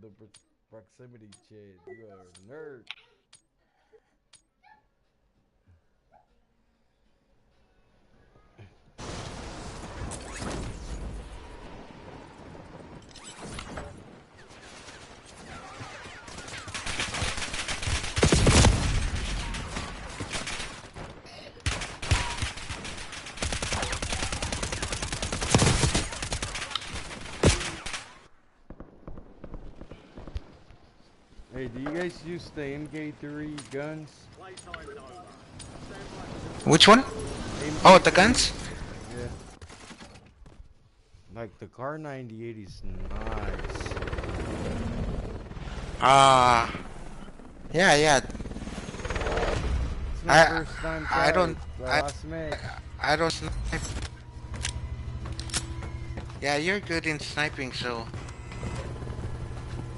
doing the proximity shit. You are a nerd. Hey, do you guys use the MK3 guns? Which one? Oh, the MK3. guns? Yeah. Like the Car 98 is nice. Yeah, yeah. It's my I first time I try don't it. The I last match. I don't snipe. Yeah, you're good in sniping, so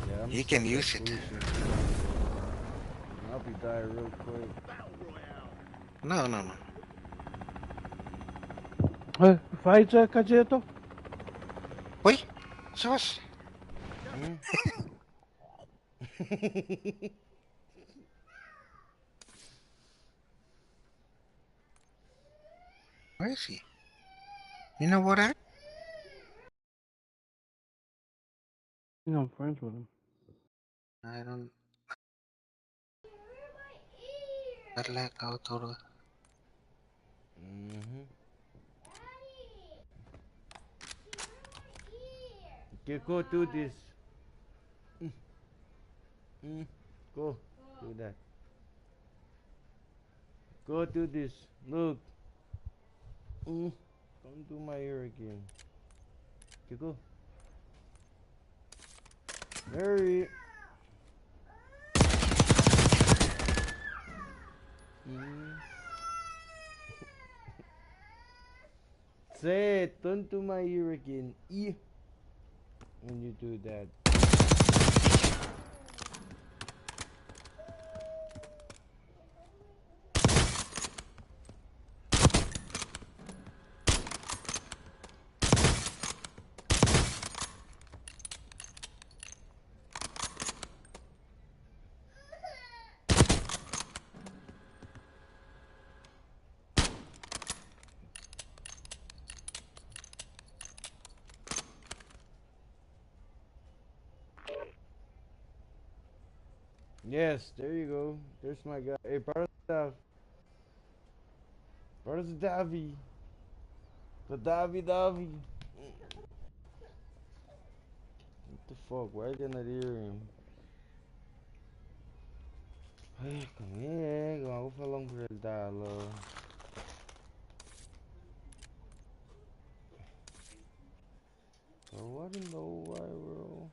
Yeah, I'm you can stuck at use it. pushing. I'll be die real quick. No, no, no. Fajcie, Kadzieto? Wait, sauce. Hmm? Where is he? You know what? You know, I'm friends with him. I don't. I like outdoor. Mm-hmm. Okay, go do this. Mm. Go. Do that. Go do this. Look. Don't do my hair again. Okay, go. Hurry. Mm. Say it. Don't do my ear again. When you do that. Yes, there you go. There's my guy. Hey, brother, brother Davi. The Davi. What the fuck? Why can't I hear him? Ay, kami gago palang Dalo. So what in the wide world?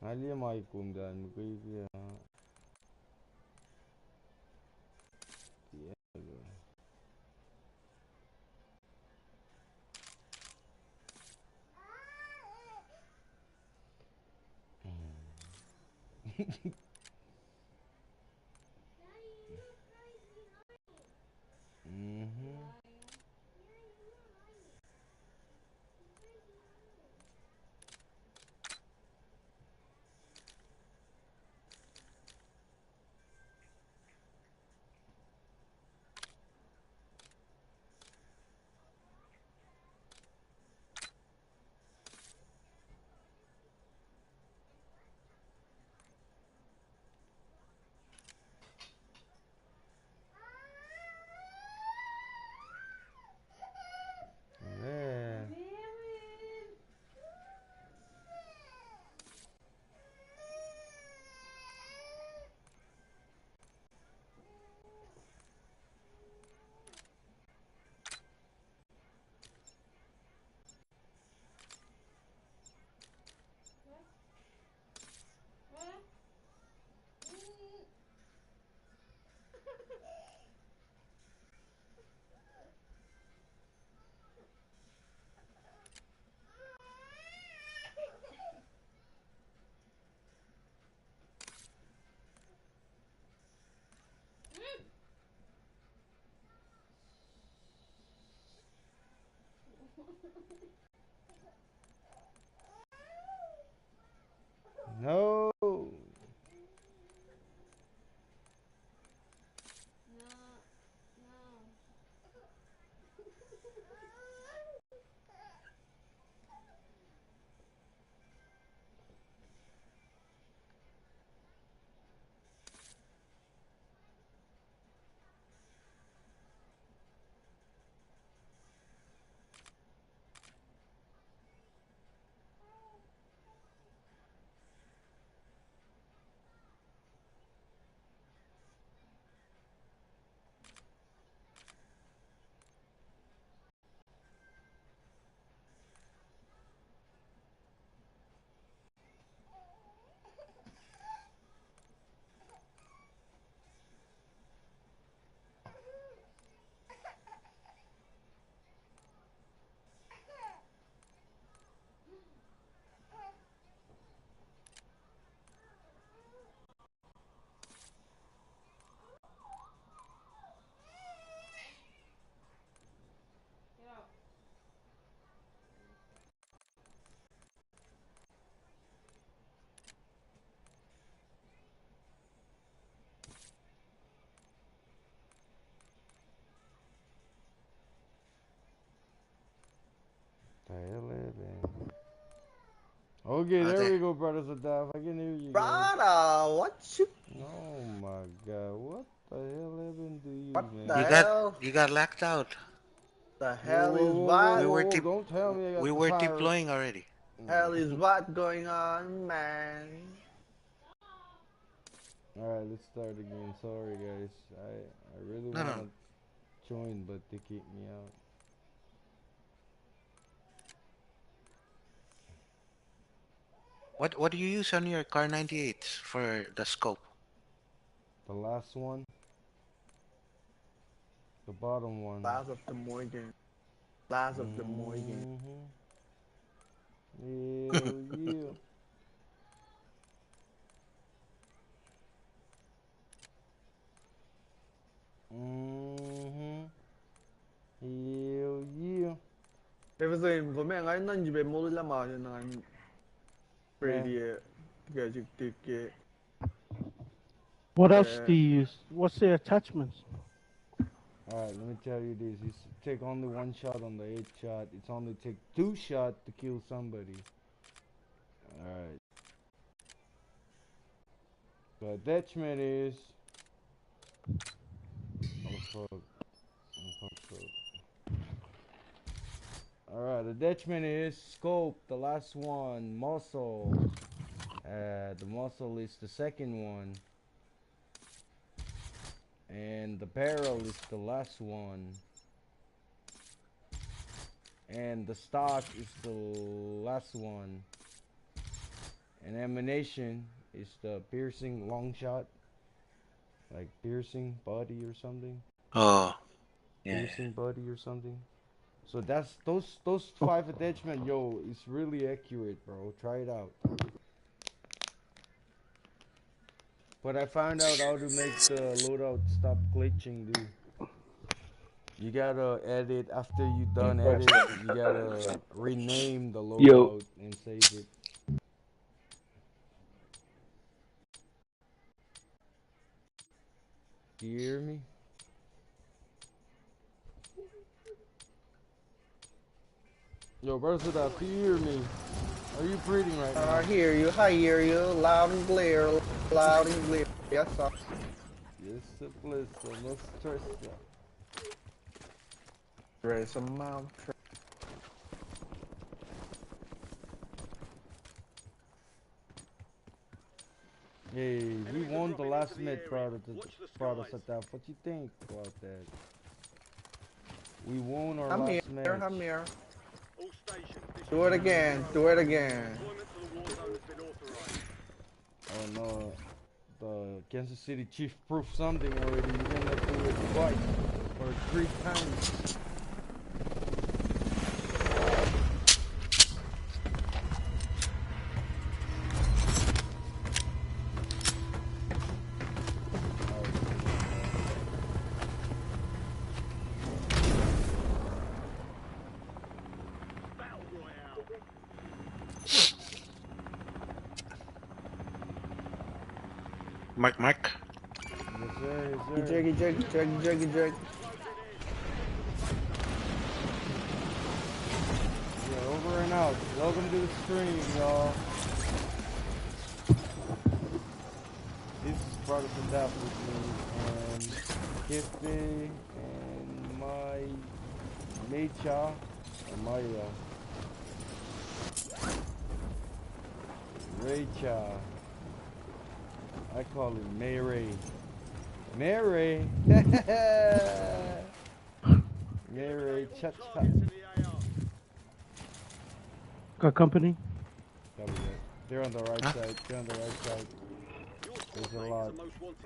Ali mai kum dan kay kaya. Mhm. Yeah. No. The hell is it? Okay, there we go, brothers of death. I can hear you guys. Brother, what you? Oh my god, what the hell happened to you, What man? the hell? You got locked out. The Whoa, hell whoa, is whoa, whoa, what? whoa, whoa! Don't tell me I got We the were pirate. deploying already. Hell is what going on, man? Alright, let's start again. Sorry, guys. I really No, want no. to join, but they kicked me out. What do you use on your car 98 for the scope? The last one, the bottom one. Last of the Morgan. Last of the Morgan. Hell yeah. Hell yeah. Everything for me, I know you be more than my and I'm pretty get What else do you use? What's the attachments? Alright, let me tell you this. You take only one shot on the 8 shot. It's only take 2 shots to kill somebody. Alright. The attachment is... Oh fuck. Alright, the attachment is scope, the last one. Muscle. The muscle is the second one. And the barrel is the last one. And the stock is the last one. And ammunition is the piercing long shot. Like piercing body or something. Oh, yeah. Piercing body or something. So that's those 5 attachment, yo, it's really accurate, bro. Try it out. But I found out how to make the loadout stop glitching, dude. You gotta edit after you done edit. You gotta rename the loadout and save it. Do you hear me? Yo, Versada, do you hear me? Are you breathing right now? I hear you, loud and clear, loud and clear. Yes, sir. Yes, please, no stress. Raise a mouth. Hey, we won the last match, brothers at that. What you think about that? We won our last match. I'm here. Do it again, do it again. Oh no, the Kansas City Chief proved something already. You didn't have to do it twice or 3 times. Mark. Yes, sir. Yes, sir. Eject. Yeah, over and out. Welcome to the stream, y'all. This is Spartans Adapt with me and Kiffy and my Mecha or Maya. Raycha. I call it Mary. Mary. Mary. Cha cha. Got company? Copy that. They're on the right side. They're on the right side. There's a lot.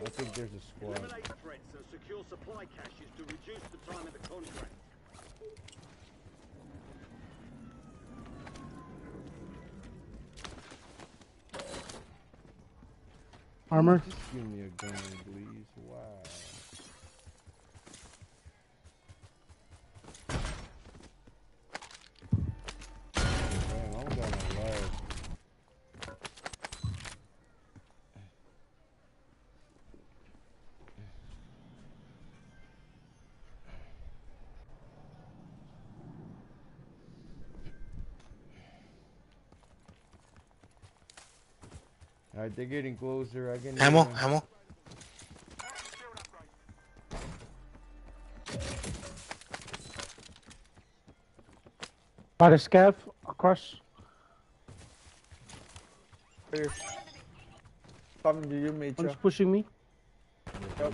I think there's a squad. Eliminate threats and secure supply caches to reduce the time of the contract. Armor? Just give me a gun, please. Wow. Damn, I'm gonna lag. Alright, they're getting closer. I can hear them. Ammo. By the scav across. Coming to you, One's Mecha. pushing me. Yep.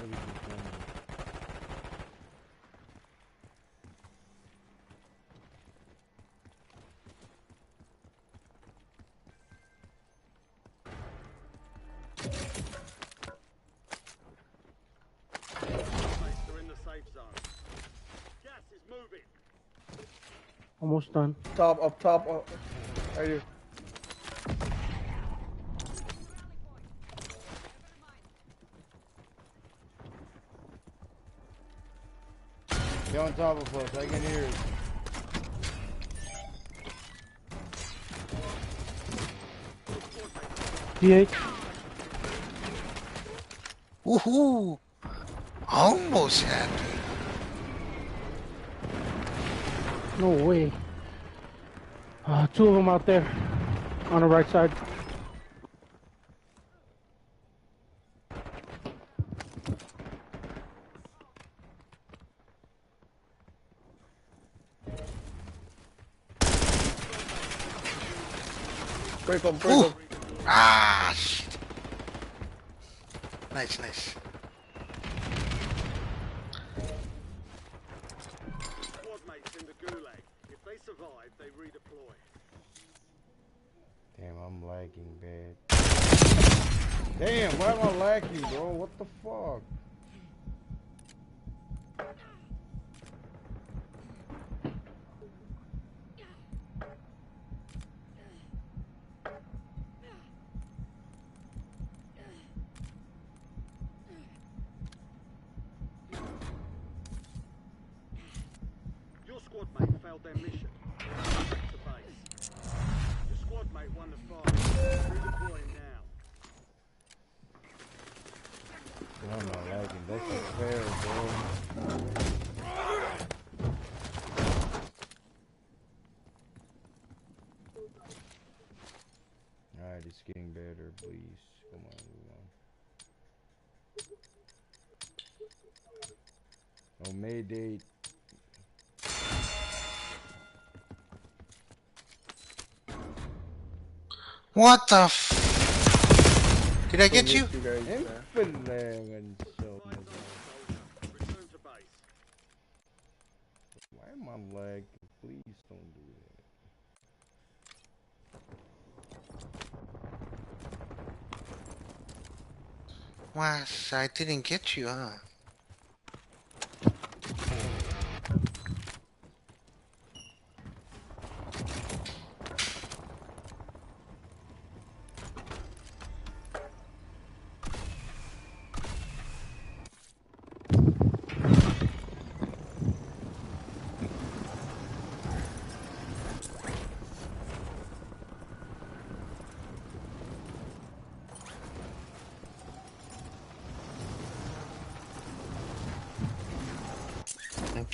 They're in the safe zone. Gas is moving. Almost done. Up top. Right here. They're on top of us. I can hear it. DH. Woohoo! Almost had me. No way. Two of them out there. On the right side. Break Ooh. them. Ah, shit. Nice. Squad mates in the gulag. If they survive, they redeploy. Damn, I'm lagging bad. Damn, why am I lagging, bro? What the fuck? Your squad mate failed their mission. Back to base. Your squad mate won the fight. Redeploying now. I'm not lagging. That's unfair, bro. Alright, it's getting better, please. Come on, move on. Oh, Mayday. What the f... Did I get you? Infinite and so much. Return to base. Why am I lagging? Please don't do that. Was I didn't get you, huh?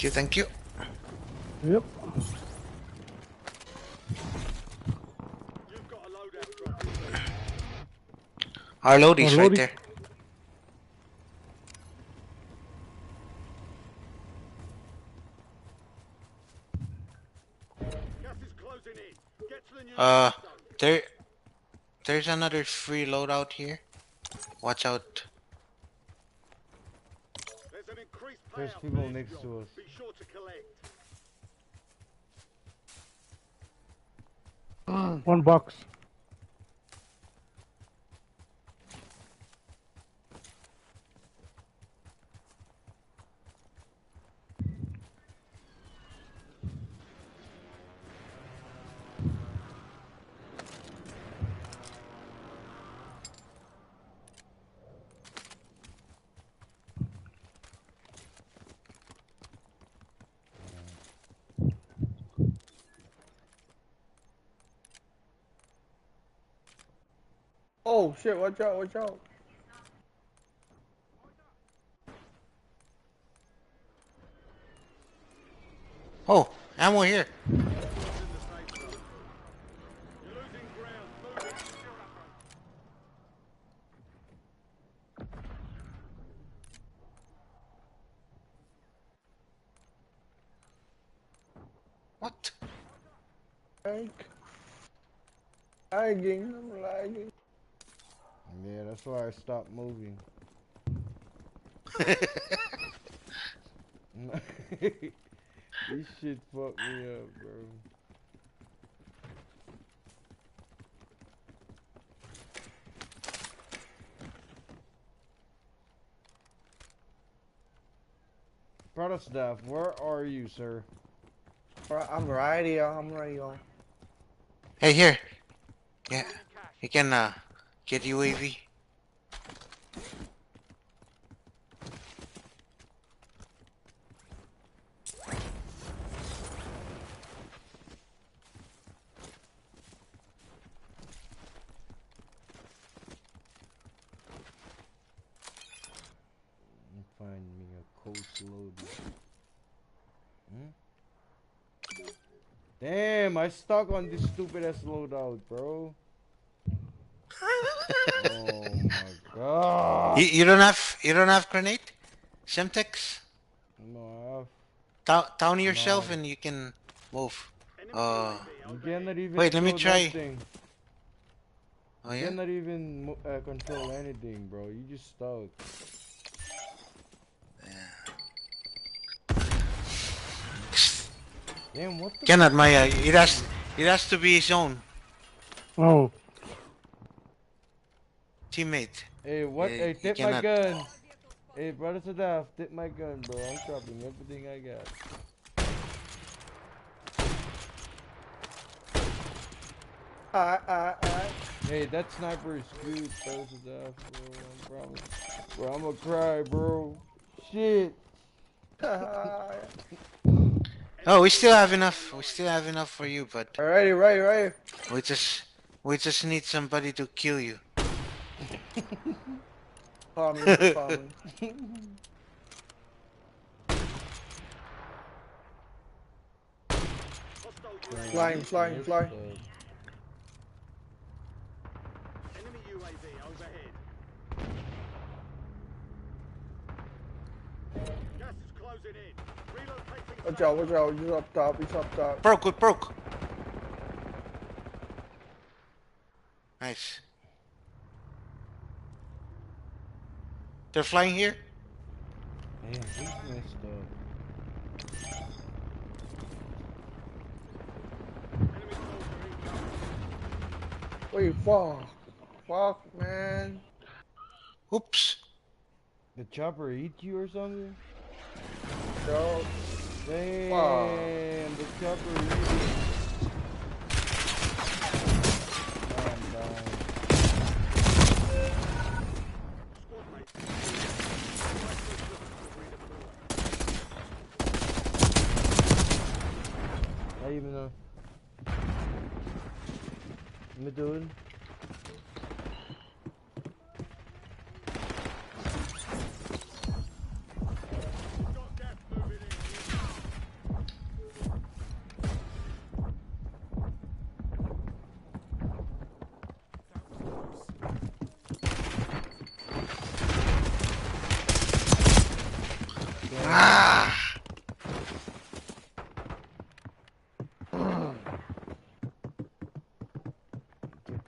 you, thank you. Yep. You've got a loadout drop. Our loadie's Our right loadie. there. Gas is closing in. Get to the new safe zone. There's another free loadout here. Watch out. There's an increased There's payout people for this next job. to us. Be sure to collect. One box. Oh shit! Watch out! Watch out! Oh, ammo here. In the safe zone. You're losing ground. Move it. What? Lagging. I'm lagging. Yeah, that's why I stopped moving. This shit fucked me up, bro. Protestaff, where are you, sir? I'm right here. I'm right here. Hey, here. Yeah, you can get UAV. Find me a coast loaded. Damn, I stuck on this stupid ass loadout, bro. Oh my god. You don't have grenade? Semtex? No, I have. Down yourself No. and you can move. Enemy Uh, UAV You overhead. cannot even Wait, let me throw try. nothing. oh You yeah? cannot even control anything, bro. You just stuck. Damn, what the Cannot, Maya. It has to be his own Oh. teammate. Hey, what? Yeah, Hey, he tip my cannot. gun. Hey, brother Sadaf, tip my gun, bro. I'm dropping everything I got. Hey, that sniper is good, brother Sadaf, bro. I promise. Bro, I'm gonna cry, bro. Shit. Oh, we still have enough. We still have enough for you, but Alrighty, right. we just need somebody to kill you. Farming. Hostile Flying. enemy UAV overhead. Gas is closing in. Relocating. Watch out. He's up top. Broke. Nice. They're flying here. Damn, he's messed up. Enemy soldier incoming. Wait, fuck, man. Oops. The chopper eat you or something? Yo, Damn, the chopper eat you. I'm dying. Squad mates. I even know. What am I doing? Got gas moving in.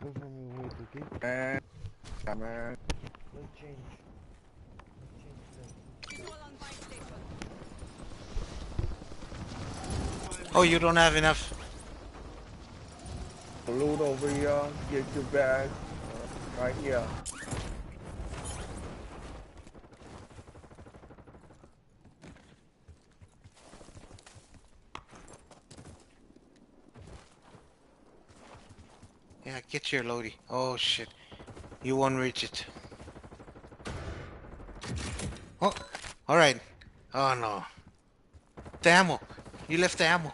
Go from your weight, okay? Man. Yeah, man. Let's change. Oh, you don't have enough. Loot over here. Get your bag. Right here. Yeah, get your loadie. Oh shit. You won't reach it. Oh, alright. Oh no. The ammo. You left the ammo.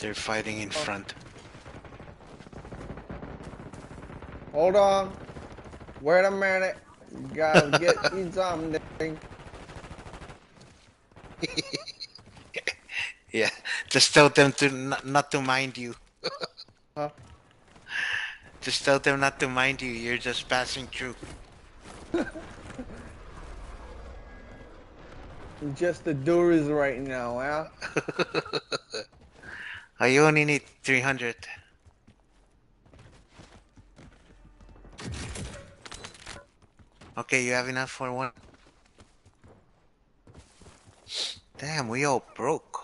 They're fighting in front. Hold on. Wait a minute. You gotta get you something. Yeah, just tell them to not to mind you. Huh? Just tell them not to mind you. You're just passing through. Just the doers right now, huh? Oh, you only need 300. Okay, you have enough for one. Damn, we all broke.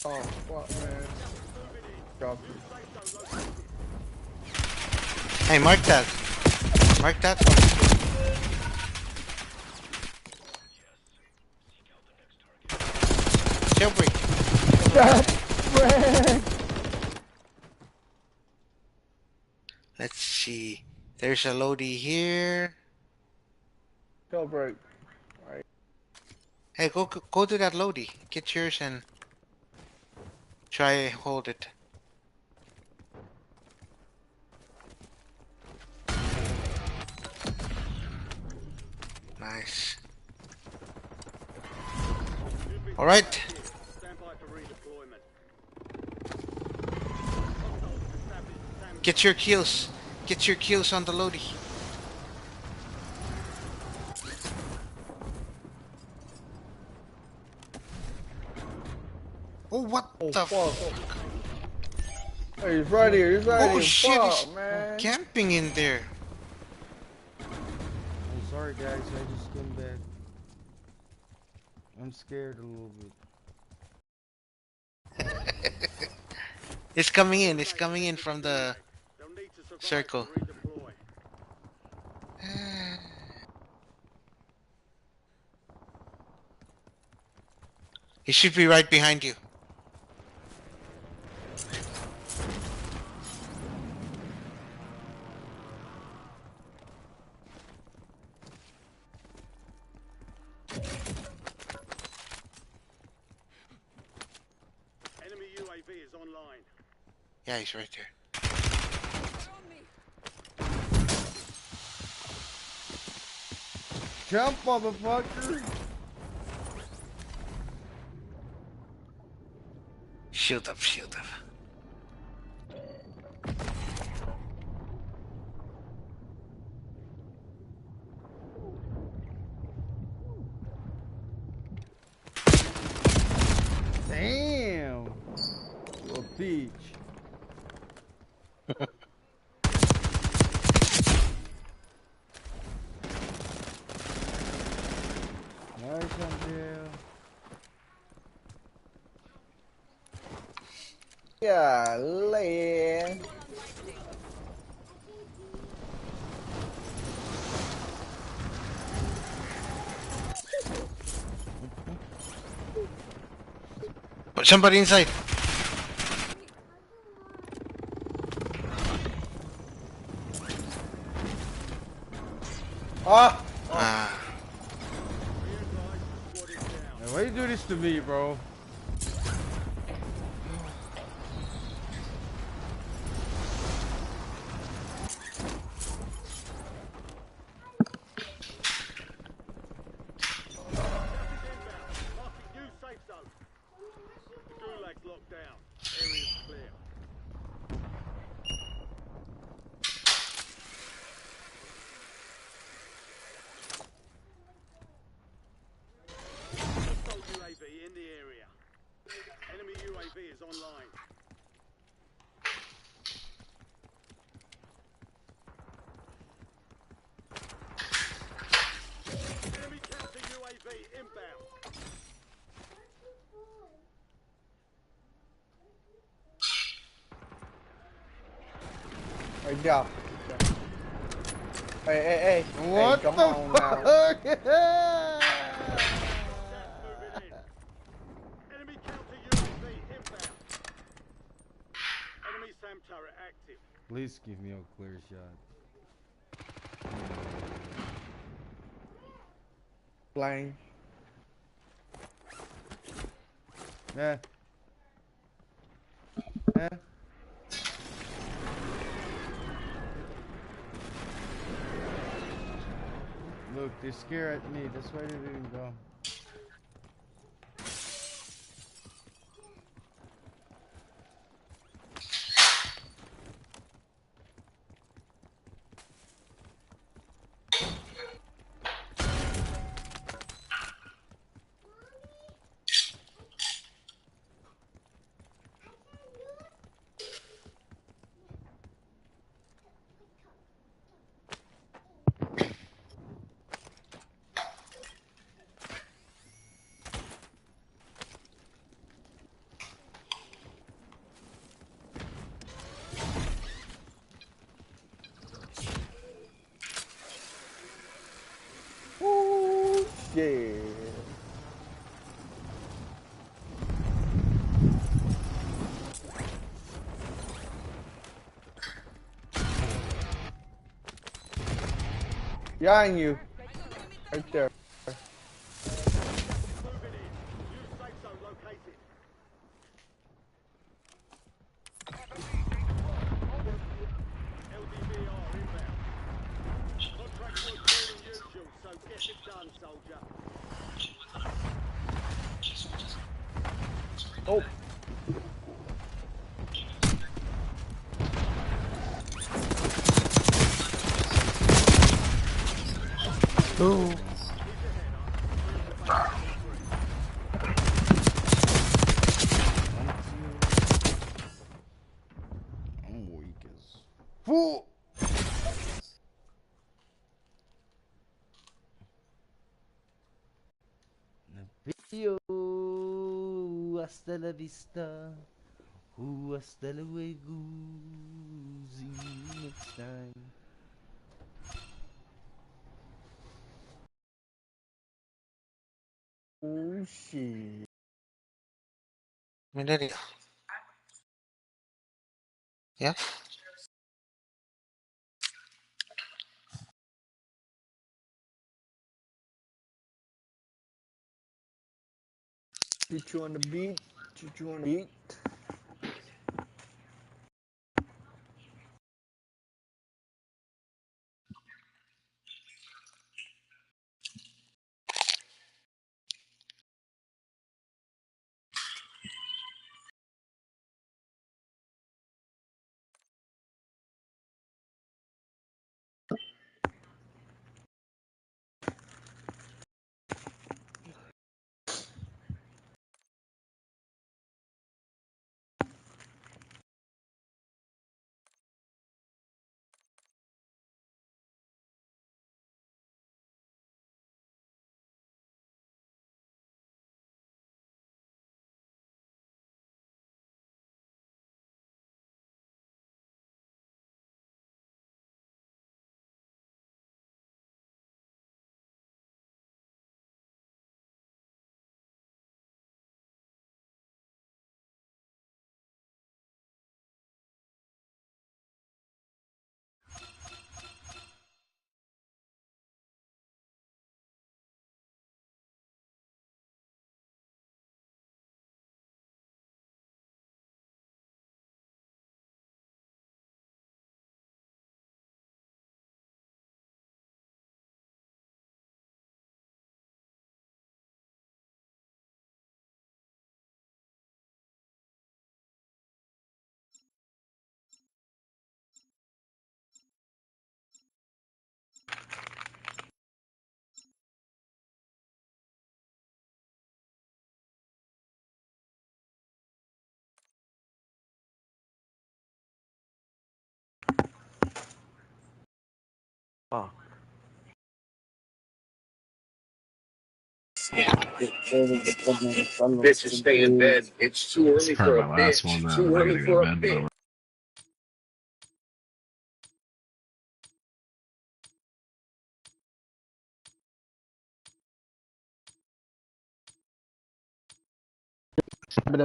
Oh, fuck, man. Drop it. Hey, mark that. Mark that. Jailbreak. Let's see. There's a loadie here. Jailbreak. Right. Hey, go to that loadie. Get yours and try hold it. Nice. All right. Stand by for redeployment. Get your kills. Get your kills on the loadie. Oh, what Oh, the fuck. Hey, he's right here. He's right Oh here. shit, Fuck, he's man. camping in there. I'm sorry, guys. I just came back. I'm scared a little bit. It's coming in. It's coming in from the They'll need to survive circle. to redeploy. He should be right behind you. Enemy UAV is online. Yeah, he's right there. Jump, motherfucker! Shield up, shield up. Damn! You a bitch. Nice one, Jill. Golly. But somebody inside. Ah! Ah. Be advised, the squad is down. Man, why you do this to me, bro? Marking new safe zone. Gulag's locked down. Area's clear. Hostile UAV in the area. Enemy UAV is online. Enemy counter UAV inbound. Right there. Hey. What Hey, come the on now. fuck? Moving in. Enemy counter UAV inbound. Enemy SAM turret active. Please give me a clear shot. Flying. Yeah. Yeah. Look, they're scared at me. That's why they didn't go. Ooh, yeah. Behind you. Right there. Moving in. New safe zone located. LDVR inbound. Contract was more than usual, so get it done, soldier. Oh. Ooh. I'm weak as fool. Yo, hasta la vista. Hasta luego. See you next time. Oh, shit. Minerio. Yeah. Shoot you on the beat. Shoot you on the beat. Bitches stay in bed. It's too early for a Probably my last one. bitch. Then Too I early gotta go for to a bed. bitch. But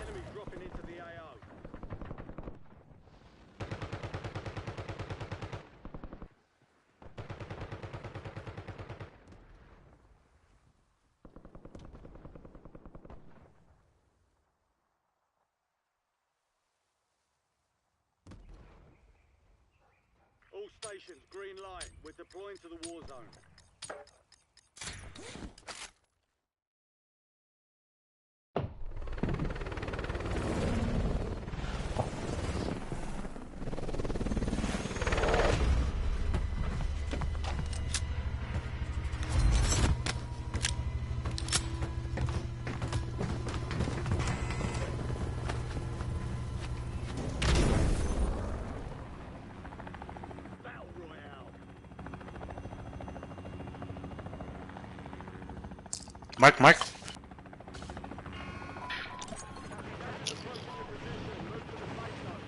Enemy dropping into the AO. All stations, green light. We're deploying to the war zone. Battle Royale. Mark, Mark. Gas is approaching your position. Move to the safe zone.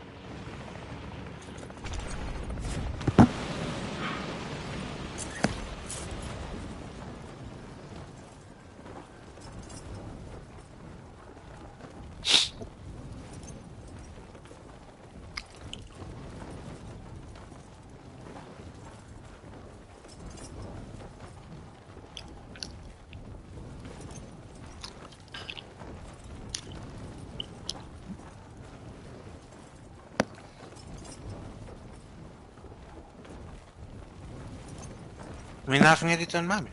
May nakakangya dito ang mami.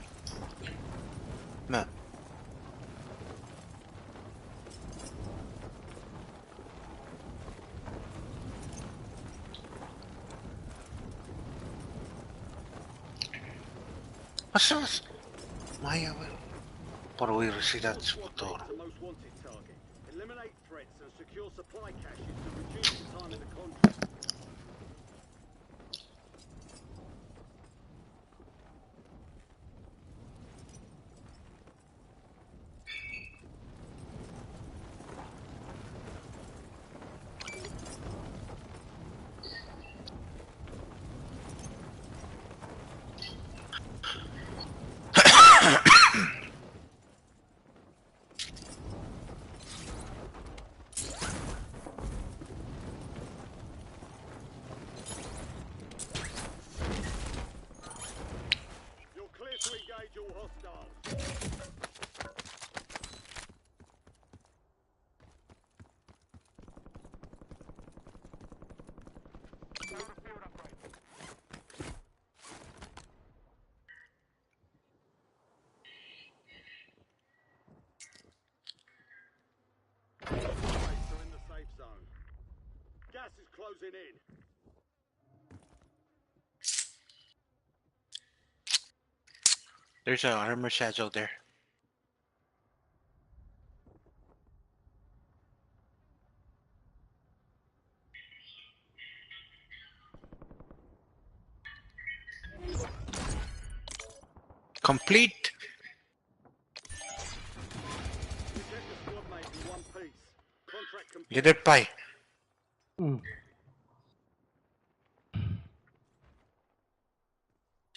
Na. Mas. Maya, well. Por huir residad su Squad motor. mates, the most wanted target. Eliminate threats and secure supply caches to reduce the time of the contract. You're clear to engage all hostiles. Squad mates are in the safe zone. Gas is closing in. There's an armor satchel there. Complete. Protect the squad mate in one piece. Contract complete. Get it, pie.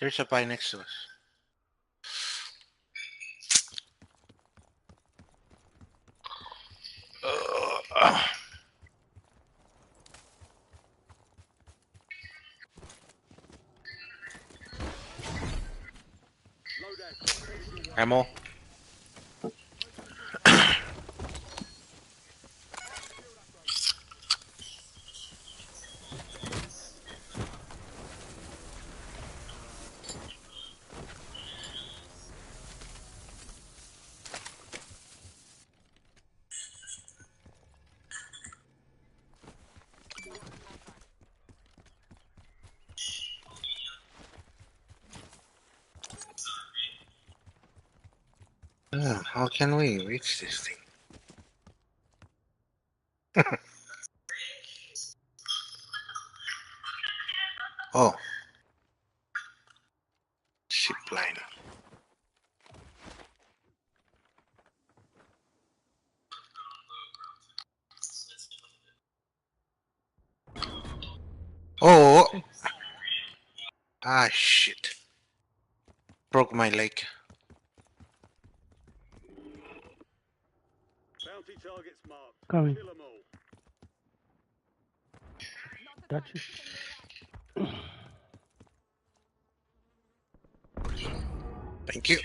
There's a pie next to us. Loadout drop headed your way. Ammo. How can we reach this thing? Oh, ship line. Oh, ah, shit. Broke my leg. Bounty targets marked. Coming. Kill 'em all. Got you. Thank you.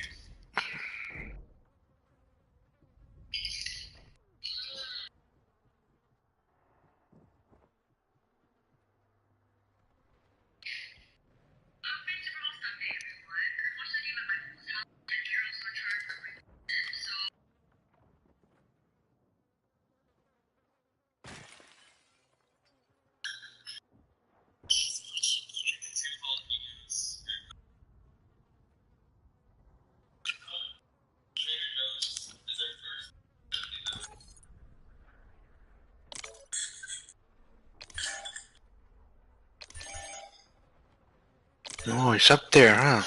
Oh, it's up there, huh?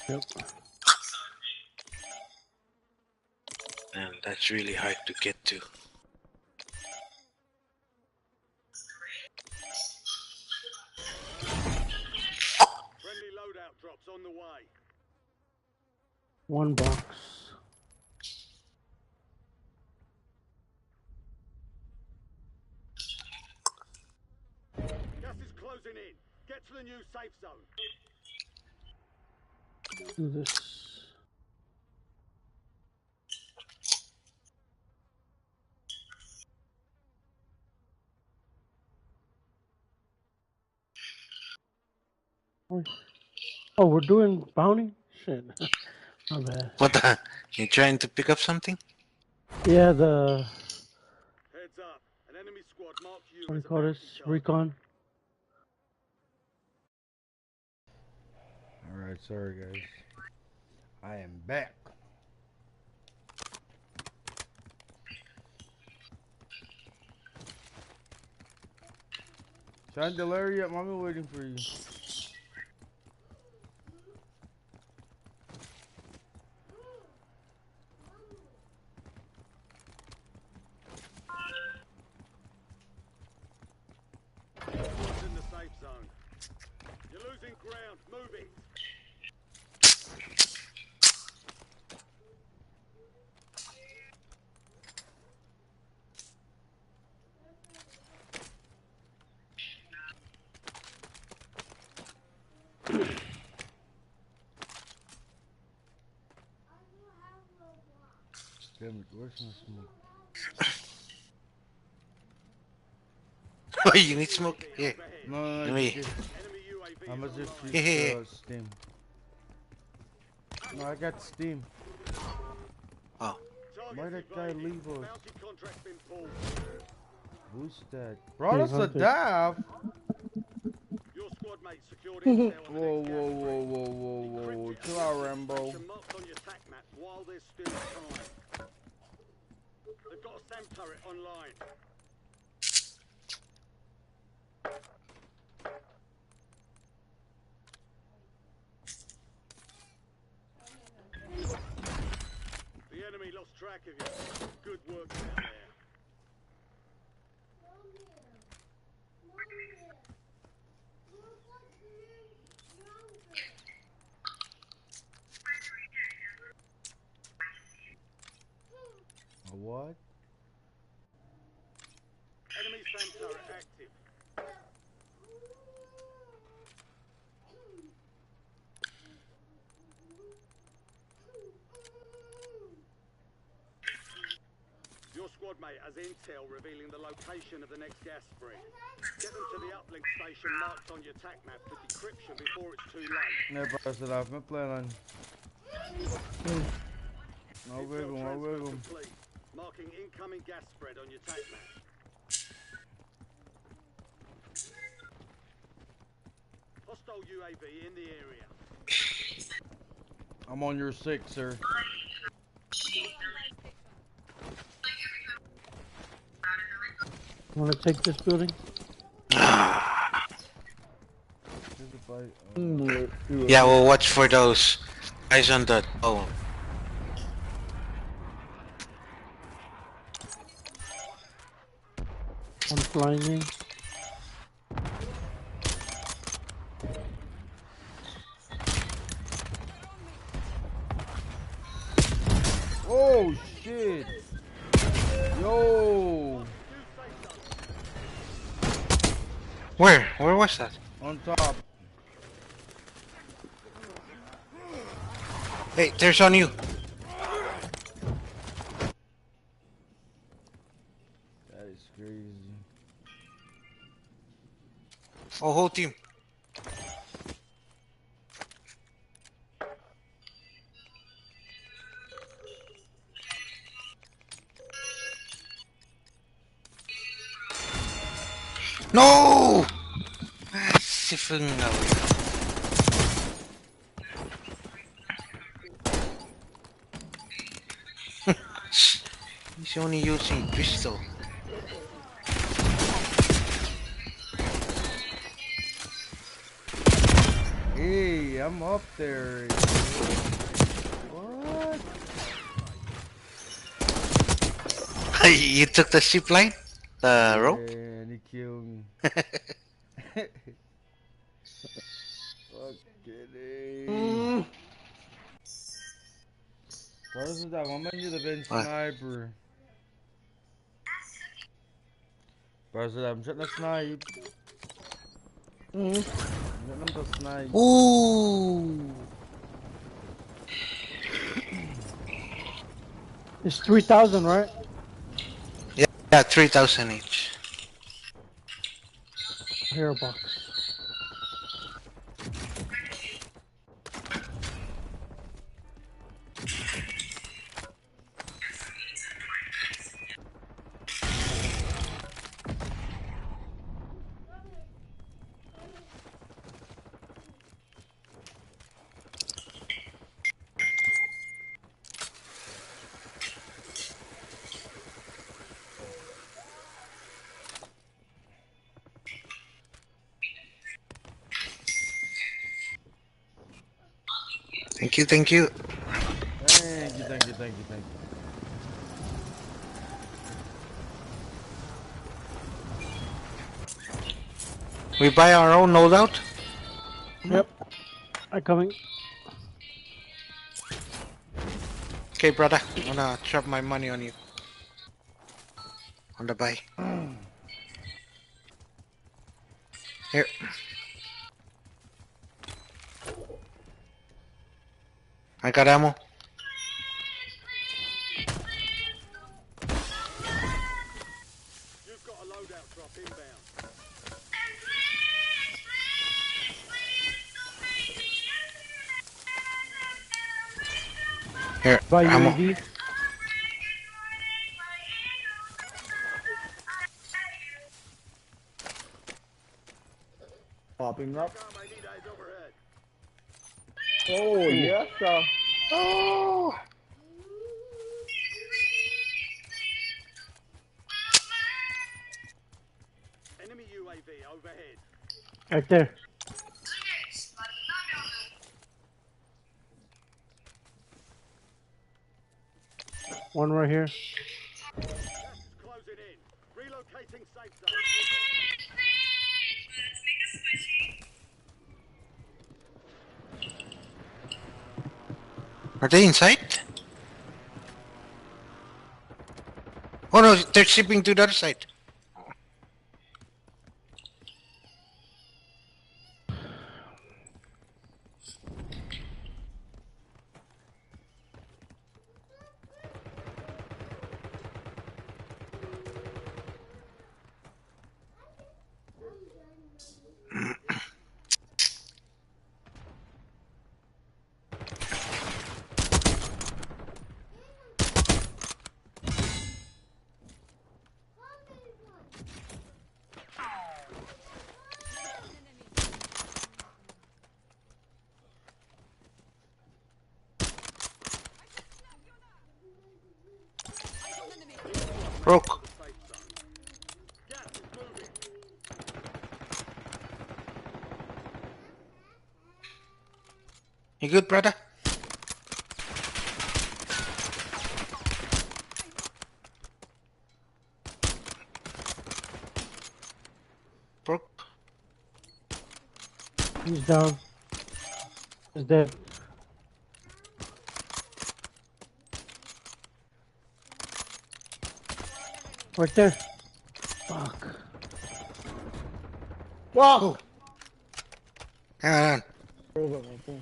Yep. And that's really hard to get to. Friendly loadout drops on the way. One box. Gas is closing in. Get to the new safe zone. Do this. Oh, we're doing bounty? Shit. My bad. What the? You trying to pick up something? Yeah, the Heads up. An enemy squad marked you what do as you a call this? bounty target. Recon. Alright, sorry guys. I am back. Chandelier, mommy waiting for you. Squad's in the safe zone. You're losing ground. Move it. Damn it, where's my smoke? Oh, you need smoke? Yeah. No, Let no, me. just, Enemy UAV I'm is gonna just online. use Yeah. Steam. No, I got Steam. Oh, Why Targets that guy evaded. leave us? Bounty contract's been pulled. Who's that? Bro, Hey, that's a Hunter. dive! Your squad mate secured intel on the Whoa, next whoa, gas whoa, stream. whoa, whoa, whoa, Decrypt whoa. it Chill and out, get to the Rambo. station marked on your tac map while there's still time. They've got a SAM turret online. The enemy lost track of you. Good work out there. A what? Enemy SAM turret active. Your squad mate has intel revealing the location of the next gas spring. Get them to the uplink station marked on your tac map for decryption before it's too late. Nee, pas het af met plan. No Intel wiggle, no transfer wiggle. complete. Marking incoming gas spread on your tac map. Hostile UAV in the area. I'm on your 6, sir. Wanna take this building? Here's a bite. Yeah, well, watch for those guys on the. Oh, I'm flying in. Oh shit! Yo! where? Where was that? On top. Hey, there's on you. That is crazy. Oh, whole team. No! Ah, sifungaw. He's only using pistol. Hey, I'm up there. What? You took the zip line? The rope? And he killed me. Fucking First that one man you'd have been What? sniper. First I'm trying to snipe. I'm trying to snipe. Ooh! It's 3,000, right? Yeah, 3,000 each. Here, box. Thank you, thank you. Thank you, thank you, thank you, thank you. We buy our own loadout? Yep. I'm coming. Okay, brother. I'm gonna drop my money on you. On the buy. Here. I got ammo. You've got a loadout drop inbound. Here, By ammo. UAV. Popping up. Car may need eyes overhead. Oh, yes, sir. Oh! Enemy UAV overhead. Right there. One right here. Gas is closing in. Relocating safe zone. Are they inside? Oh no, they're shipping to the other side. Broke. Gas is moving. You good, brother? Broke. He's down. He's dead. Right there. Fuck. Whoa! Hang on. Over right there.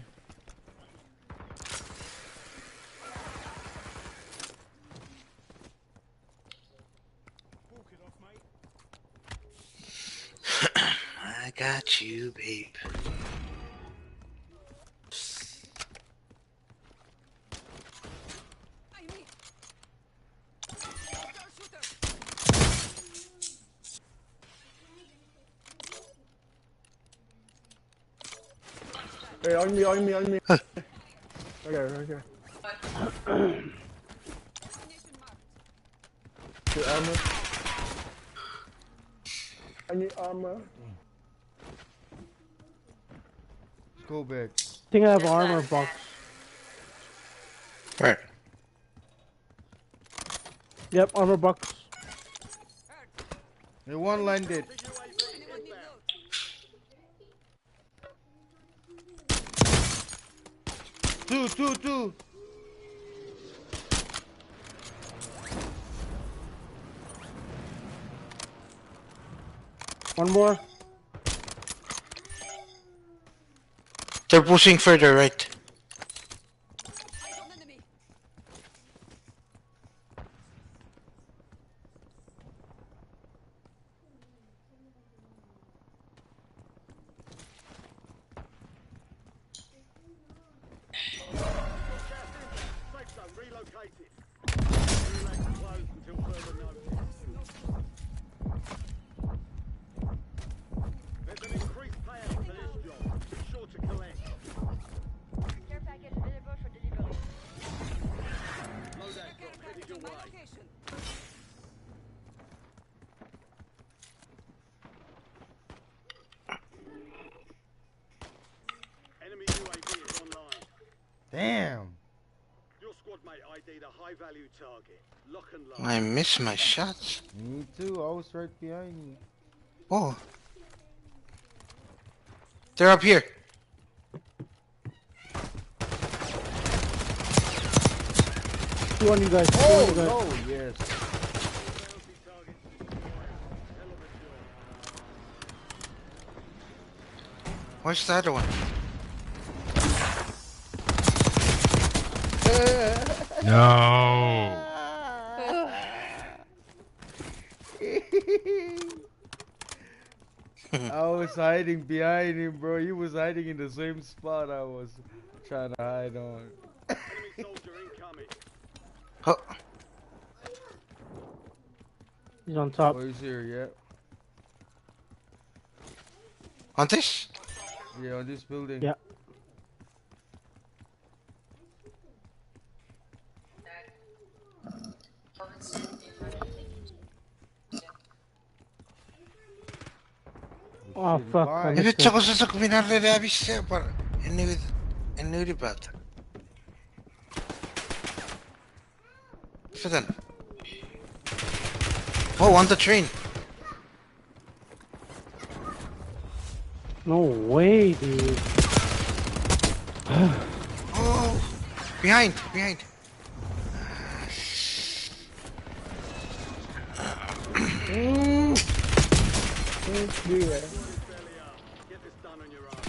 I got you, babe. Hey, on me, on me, on me. Huh. Okay, okay. Your armor. I need armor. Go back. I think I have armor box. Right. Yep, armor box. Hey, one landed. Two. One more. They're pushing further right. Safe zone relocated. Relax, closed until further notice. There's an increased payout for this job. Be sure to collect. Care package available for delivery. Loadout drop headed your way. Enemy UAV is online. Damn. Your squad mate ID'd a high-value target. Lock and load. I missed my shots. Me too. I was right behind you. Oh. They're up here. Two on you guys. Two on you guys. Oh yes. Bounty target destroyed. Hell of a job. Where's the other one? No. I was hiding behind him, bro. He was hiding in the same spot I was trying to hide on. Enemy soldier incoming. Oh, He's on top. Oh, he's here, yeah. on this? Yeah, on this building. Yeah. Oh fuck! I Why? missed Evet it. çok uzun binarları abi işte yapar. En nuri bat. Feden. Oh, on the train. No way, dude. Oh, behind. Let's do that. Belly up. Get this done on your own.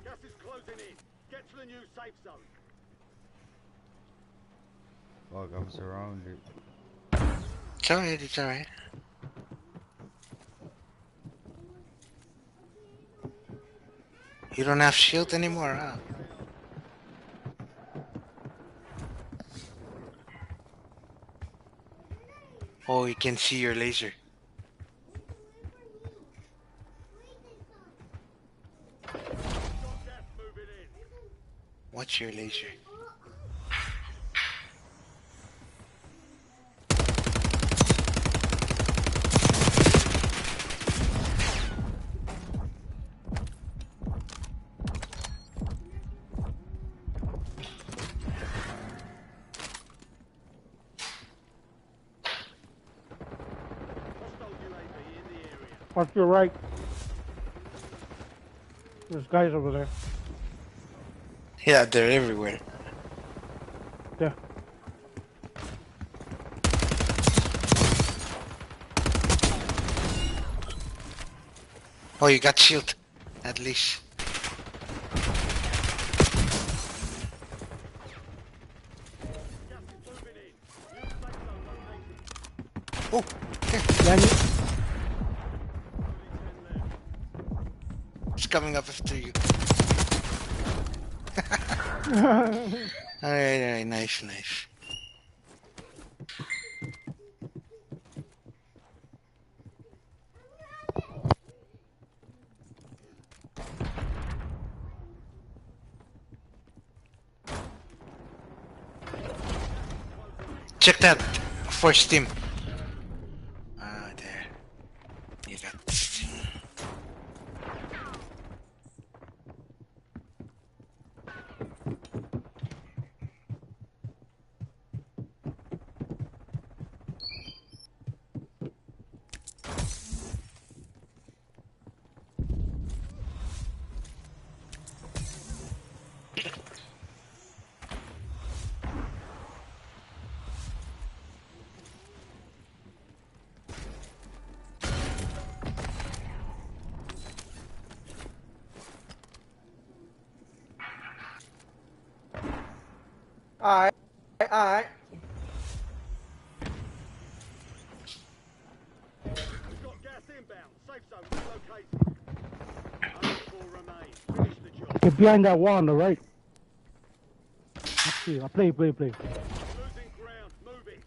Gas is closing in. Get to the new safe zone. Fuck, I'm surrounded. It's alright. You don't have shield anymore, huh? Oh, you can see your laser. Got gas moving in. What's your laser? Watch your right. There's guys over there. Yeah, they're everywhere. Yeah. Oh, you got shield. At least. Oh, here. It's coming up after you. Alright, nice. Check that first team. Ah, there. You got this. Alright. We've got gas inbound. Safe zone relocated. Only 4 remain. Finish the job. Get behind that wall on the right. Let's see. I'll play. Losing ground. Moving.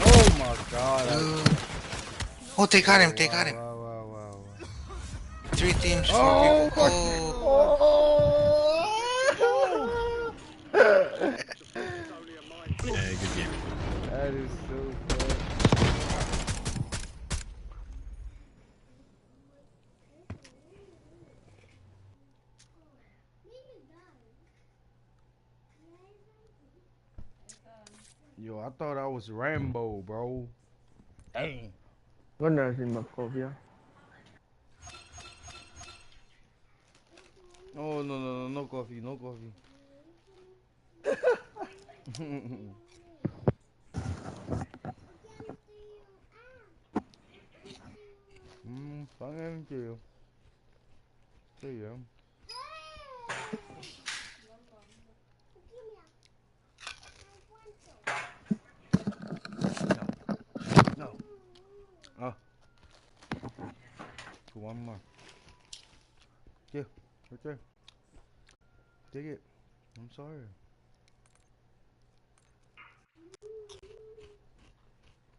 Oh my god. Oh, they got him. Wow. 3 teams. Oh, four It's only a mine. Yeah, good game. that is so bad. Yo, I thought I was Rambo, bro. Dang. Ganda si Makovia. Oh no coffee. Thank you. See ya. No. Oh. One more. Yeah, right there. Take it. I'm sorry.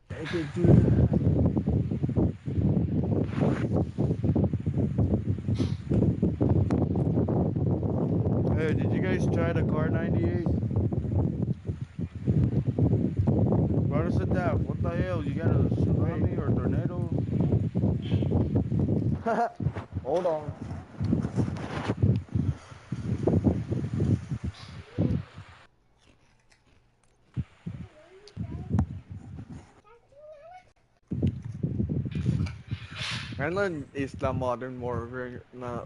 Hey, did you guys try the car 98? What is it that? What the hell? You got a tsunami or tornado? Hold on. Kailan is the modern warfare na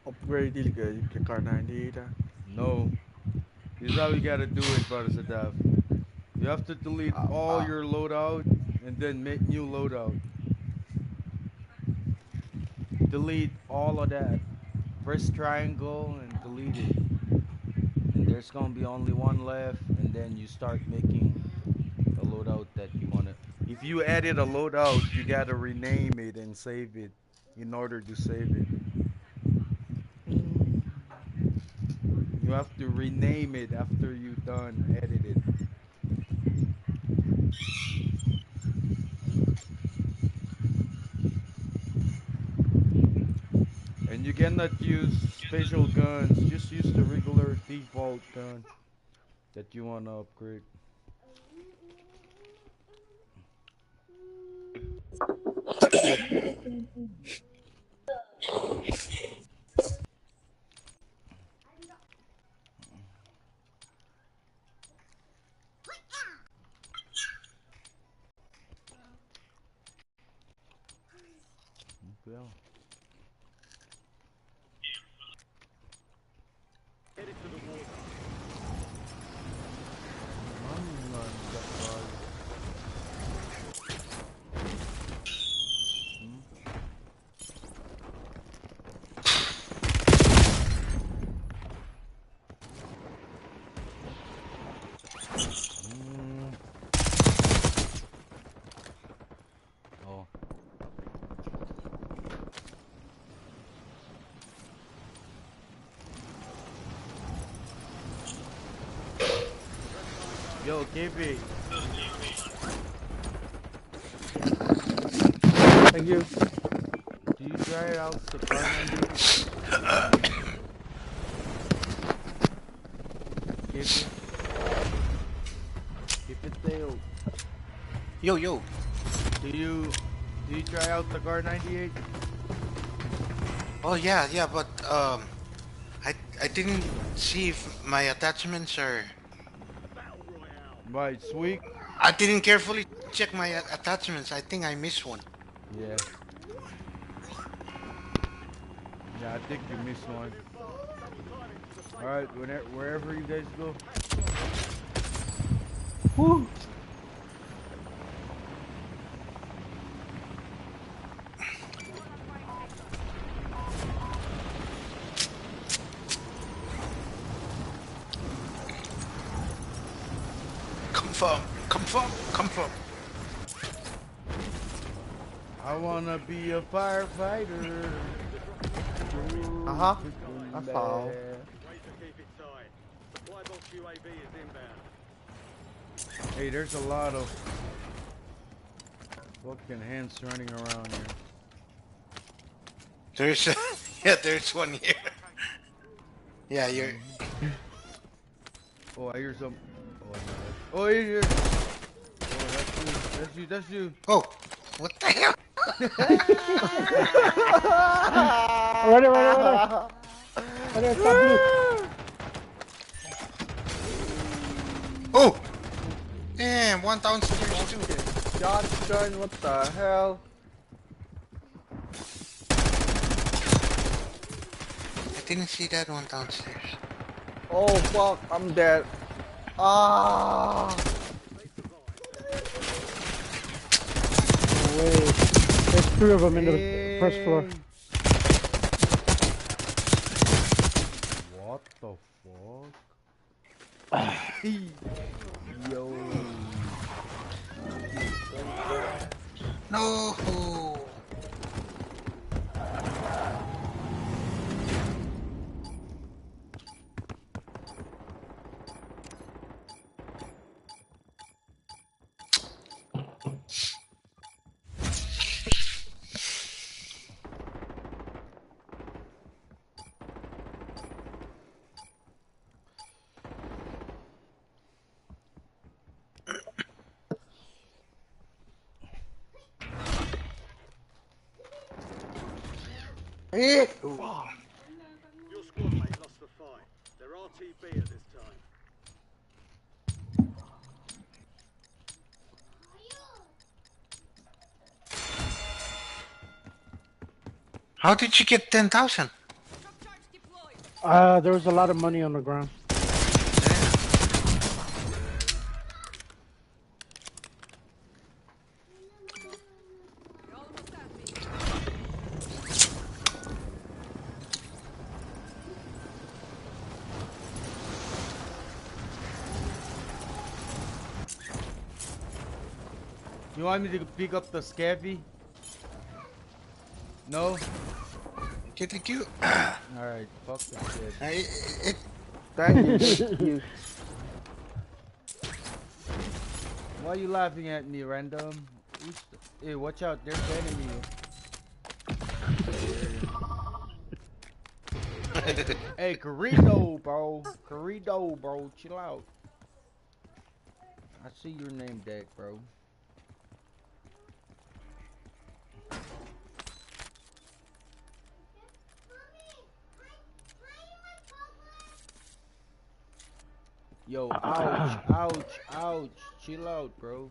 upgrade dili ka car 98 ah? No. This is how you gotta do it, Brother Sadaf. You have to delete all your loadout and then make new loadout. Delete all of that. Press triangle and delete it. And there's gonna be only one left, and then you start making the loadout that you wanna. If you added a loadout, you gotta rename it and save it in order to save it. You have to rename it after you done edit it. And you cannot use special guns. Just use the regular default gun that you wanna upgrade. Yeah. Headed to the water. Oh. Yo, KP. Thank you. Do you try out the Carnegie? KP? Keep it tail. Yo, yo. Do you try out the Gar 98? Oh yeah, yeah, but I didn't see if my attachments are. Right, sweet. I didn't carefully check my attachments. I think I missed one. Yeah. Yeah, I think you missed one. Alright, wherever you guys go. Woo! Confirm, confirm, confirm. I wanna be a firefighter. Uh-huh. That's all. Way to keep it tight. Supply box UAV is inbound. Hey, there's a lot of fucking hands running around here. There's yeah, there's one here. Yeah, you're. Oh, I hear some. Oh, here. Oh, that's you. That's you. Oh, what the hell? Right there. Right there, top blue. Oh, damn, one downstairs too. Shotgun, what the hell? I didn't see that one downstairs. Oh fuck, I'm dead. Ah! No way. There's 3 of them in the first floor. What the fuck? Yo. No. Eh? Your squad mate lost the fight. They're RTB at this time. How did you get 10,000? There was a lot of money on the ground. You want me to pick up the scabby? No? Get you. Alright, fuck the scabby. Thank you. Why are you laughing at me, random? Hey, watch out, there's an enemy. Hey, Corrido, bro. Corrido, bro. Chill out. I see your name tag, bro. Yo, ouch, ouch, ouch. Chill out, bro.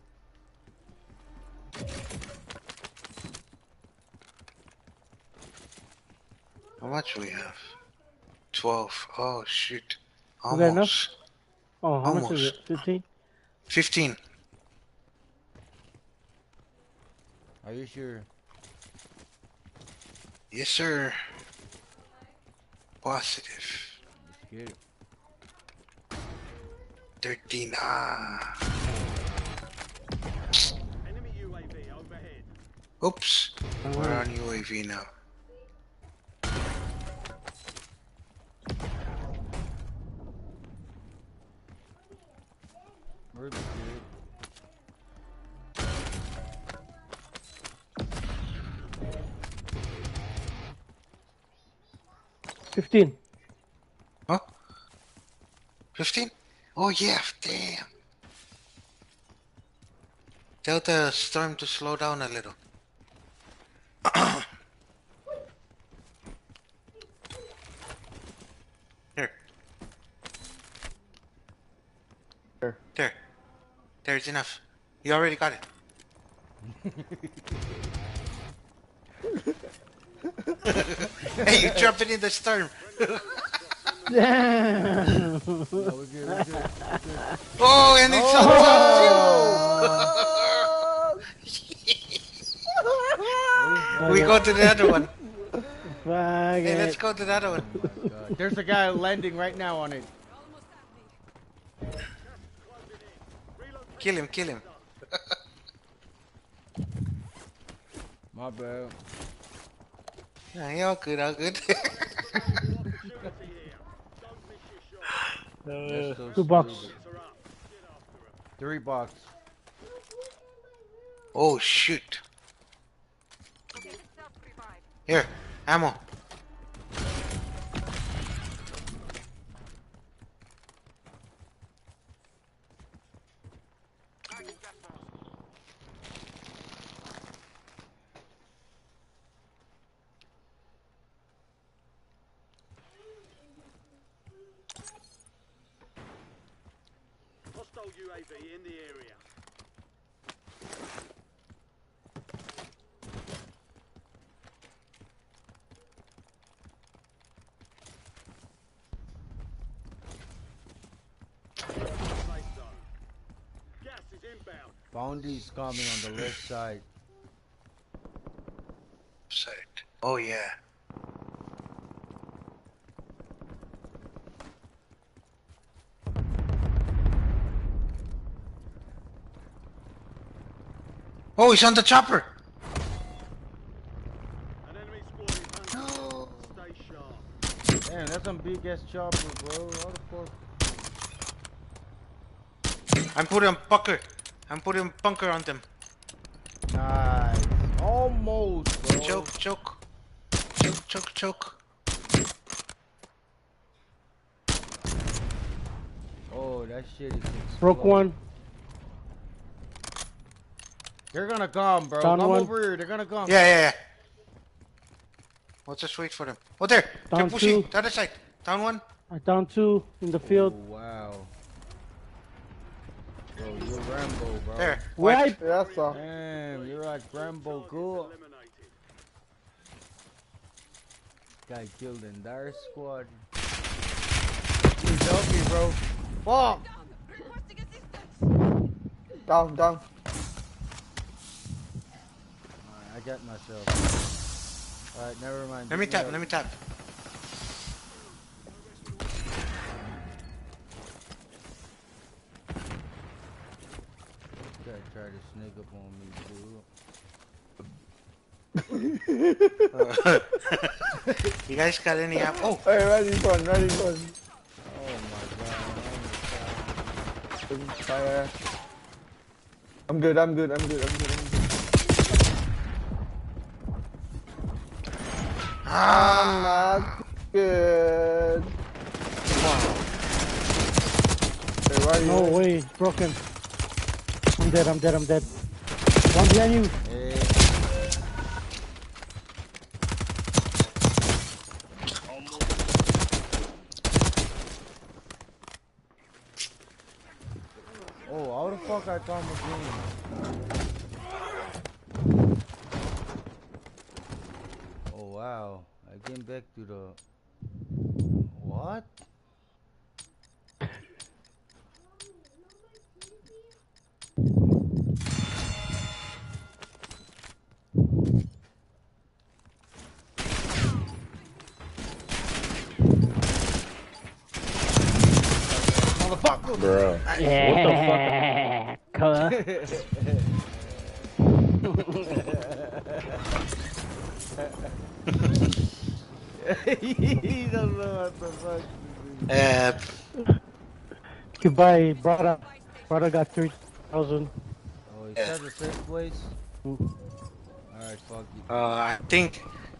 'Cause How much we have? 12. Oh shoot. Is that enough? Almost. Oh, how much is Almost. it? 15? 15. Are you sure? Yes, sir. Positive. Let's get it. 13. Ah. Enemy UAV overhead. Oops. We're on UAV now. Where's the kid? 15. Huh? 15? Oh yeah, damn. Tell the storm to slow down a little. Here. Here. There. There's enough. You already got it. Hey, you drop it in the storm. Damn! No, we're good, we're good. Oh, and it's on top too. We go to the other one. Fuck Hey, let's it. go to the other one. Oh my god. There's a guy landing right now on it. Kill him, kill him. My bad. Yeah, yeah, all good, all good. That's so 2 bucks. stupid. 3 bucks. Oh, shoot. Here, ammo. Hostile UAV in the area. Safe zone. Gas is inbound. Bounty's coming on the left side. Side. Oh, yeah. Oh, he's on the chopper. An enemy squad is hunting. No. Stay sharp. Damn, that's some big ass chopper, bro. How the fuck? I'm putting bunker. I'm putting bunker on them. Nice. Almost, bro. Choke, choke. Choke, choke, choke. Oh, that shit is exploding. Broke one. They're gonna come, bro. Down Come one. over here. They're gonna come. Yeah, yeah, yeah. We'll just wait for them. Oh, there. They're Down pushing. two. The other side. Down one. I down 2 in the field. Oh, wow. Bro, you're Rambo, bro. There. Wipe. Yeah, so. Damn, you're like Rambo cool. Eliminated. Guy killed in their squad. Please help me, bro. Fuck! Requesting assistance. Down, down. Alright, I got myself. Alright, never mind. Let me tap. Let me tap. This guy tried to sneak up on me, too. You guys got any ammo? Oh, Hey, ready one, ready one. Oh my god. Fire. I'm good, I'm good, I'm good, I'm good, I'm good. I'm not good. Hey, why are you? No way. It's broken. I'm dead. I'm dead. I'm dead. One behind you. Hey, oh, how the fuck I come again? Oh wow, I I came back to the... What? Motherfucker! Bro. Yeah. What He doesn't know what the fuck to do. Goodbye, brother. Brother got 3,000. Oh, is that the safe place? Alright, fuck it.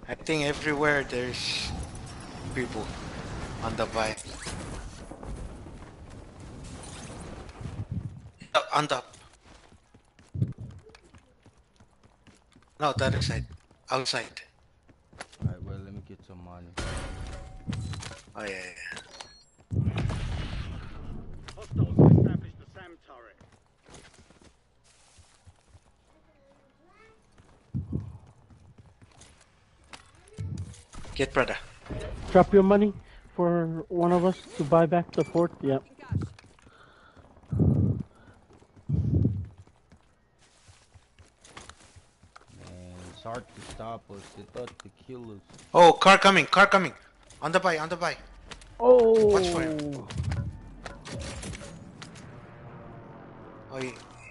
I think everywhere there's people on the bike. On the no, the other side, outside. Alright, well, let me get some money. Oh yeah. Hostiles have established the SAM turret. Get brother. Drop your money for one of us to buy back the fort. Yep. Man, it's hard to stop us. They thought to kill us. Oh, car coming, car coming. On the bike, on the bike. Oh. Watch for him. Oh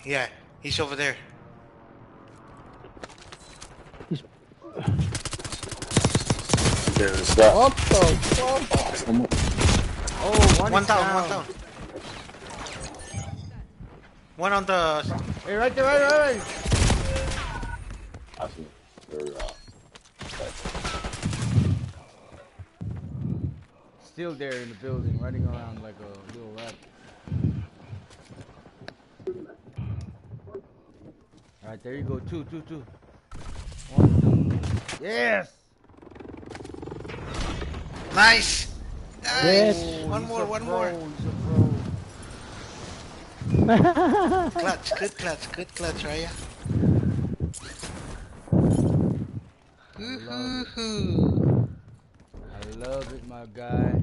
yeah, he's over there. There's that. What the fuck? Oh, One down, one down. One on the. Hey, right there, right. I see. Very Still there in the building, running around like a little rat. Alright, there you go. Two. 1, 2. Yes! Nice. Yes. One more. He's a pro. Good clutch, Raya. I love it, my guy.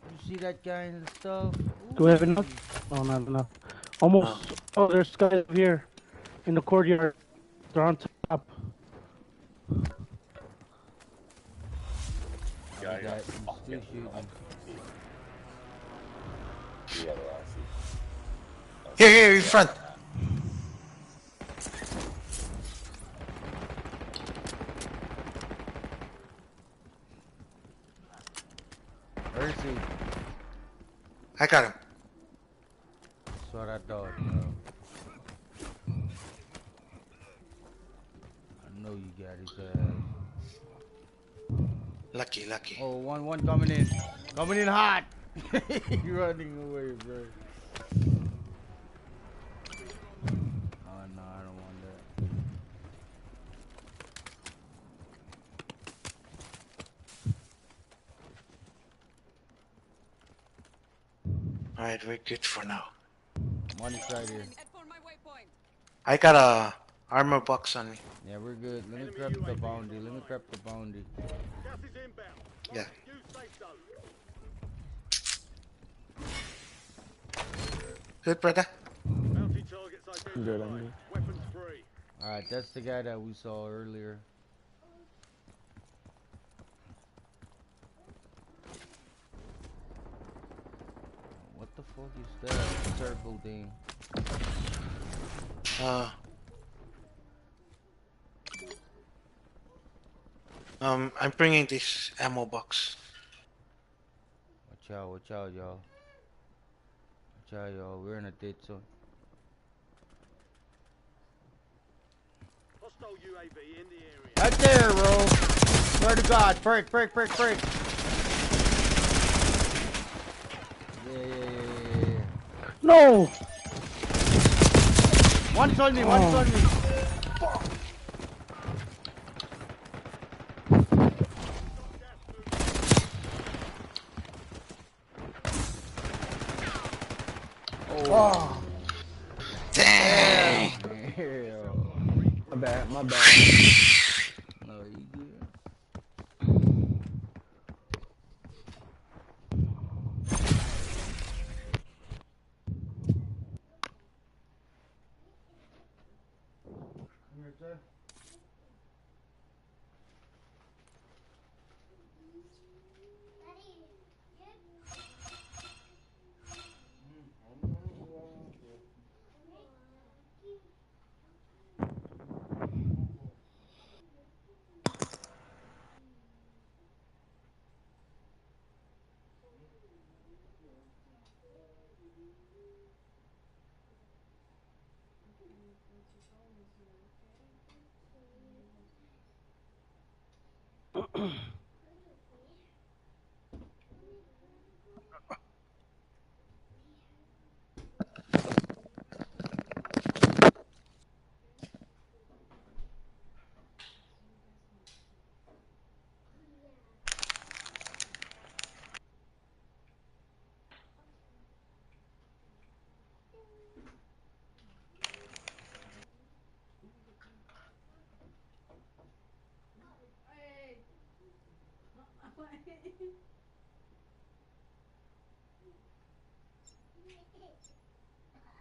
You see that guy in the stuff? Do we have enough? Oh, not enough. Almost. Oh, there's guys over here in the courtyard. They're on top. Yeah. He's still shooting. Here, in front. Where is he? I got him. That's what I thought, bro. I know you got his ass. Lucky. Oh, one coming in. Coming in hot. You're running away, bro. Oh, no, I don't want that. Alright, we're good for now. Money's right here. I got a armor box on me. Yeah, we're good. Let me grab the bounty. Gas is inbound. Yeah. Use safe zone. Good, brother. Bounty targets Good, I'm identified. good. Weapons free. Alright, that's the guy that we saw earlier. What the fuck is that circle thing? I'm bringing this ammo box. Watch out, y'all. Watch out, y'all. We're in a dead zone. Hostile UAV in the area. Right there, bro. Swear to God. Break. Yeah. No! One's on me. Oh, Dang! Hell. my bad. No, you good. that?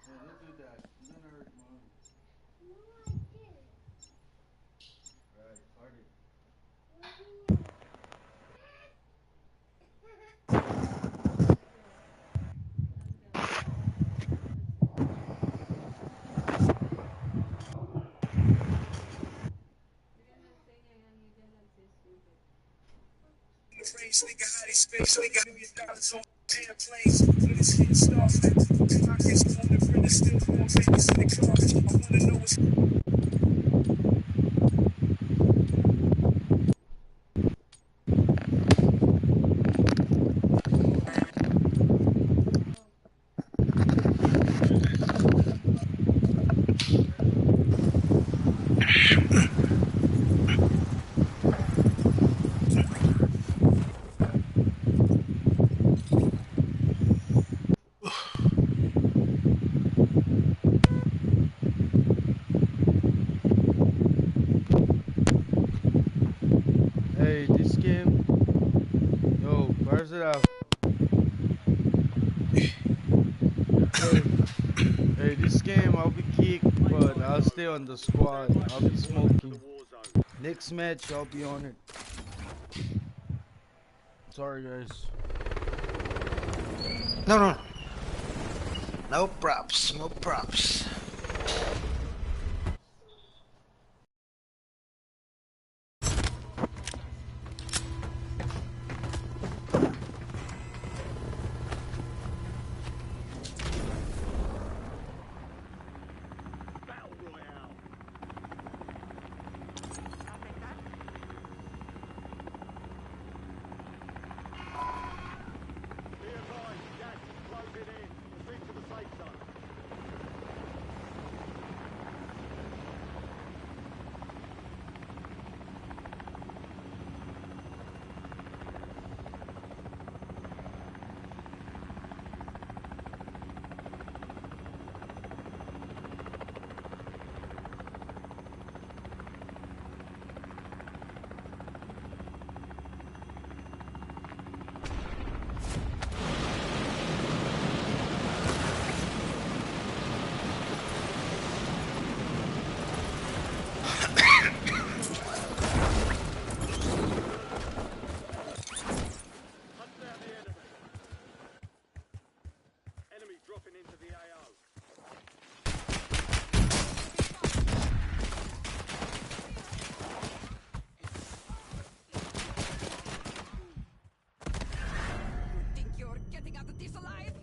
Don't do that. You're gonna hurt mom. Right, party. Hey, this game. Yo, where's it out? Hey, this game I'll be kicked, but I'll stay on the squad. I'll be smoking. Next match, I'll be on it. Sorry, guys. No. No props. No props. Battle Royale. Be advised, gas is closing in. Proceed to the safe zone. Hunt down the enemy. Enemy dropping into the AO. Think you're getting out of this alive?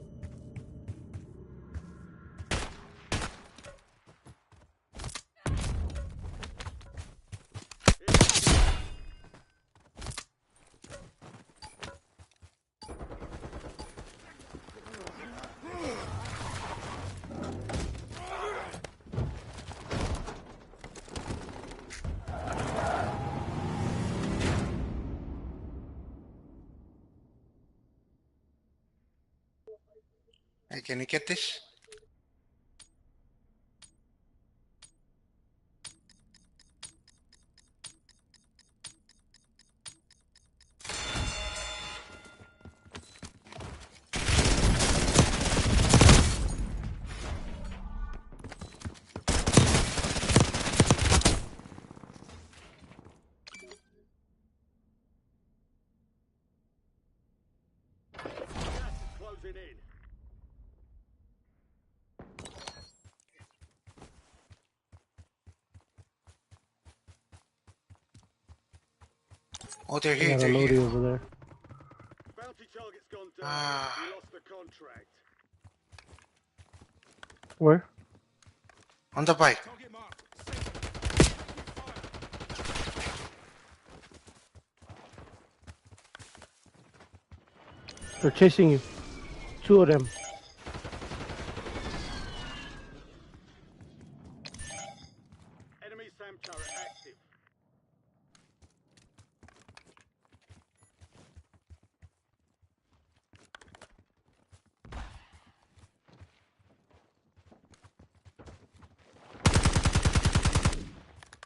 Hey, can you get this? Oh, they're I here. got a They're loadie here. over there. Bounty target's gone down. Ah. We lost the contract. Where? On the bike. They're chasing you. 2 of them. Enemy SAM turret active.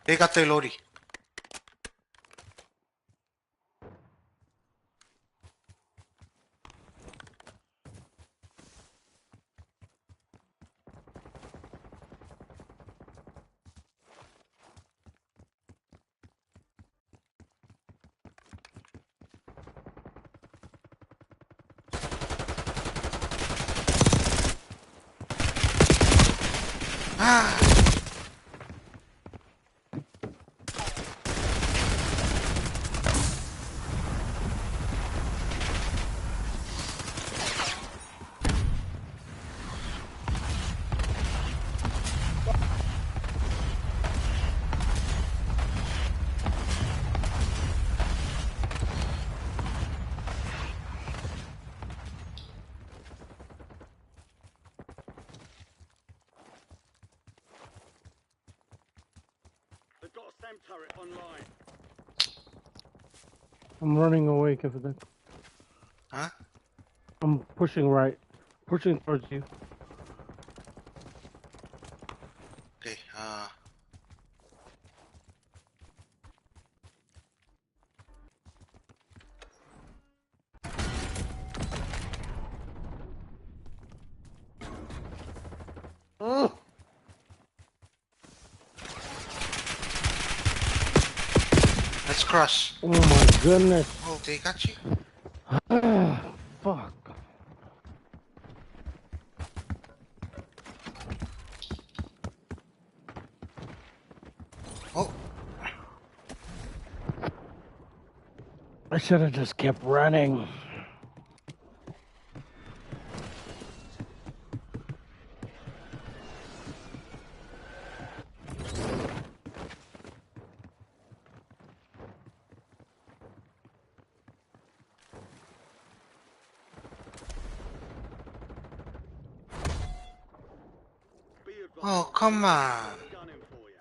They got their loadie. Ah. They've got a SAM turret online. I'm running away, Kevin. Huh? I'm pushing right. Pushing towards you. Okay. Let's cross. Oh my goodness. Oh, they got you. Fuck. Oh. I should have just kept running. Be advised. Oh, come on. Gunning for you.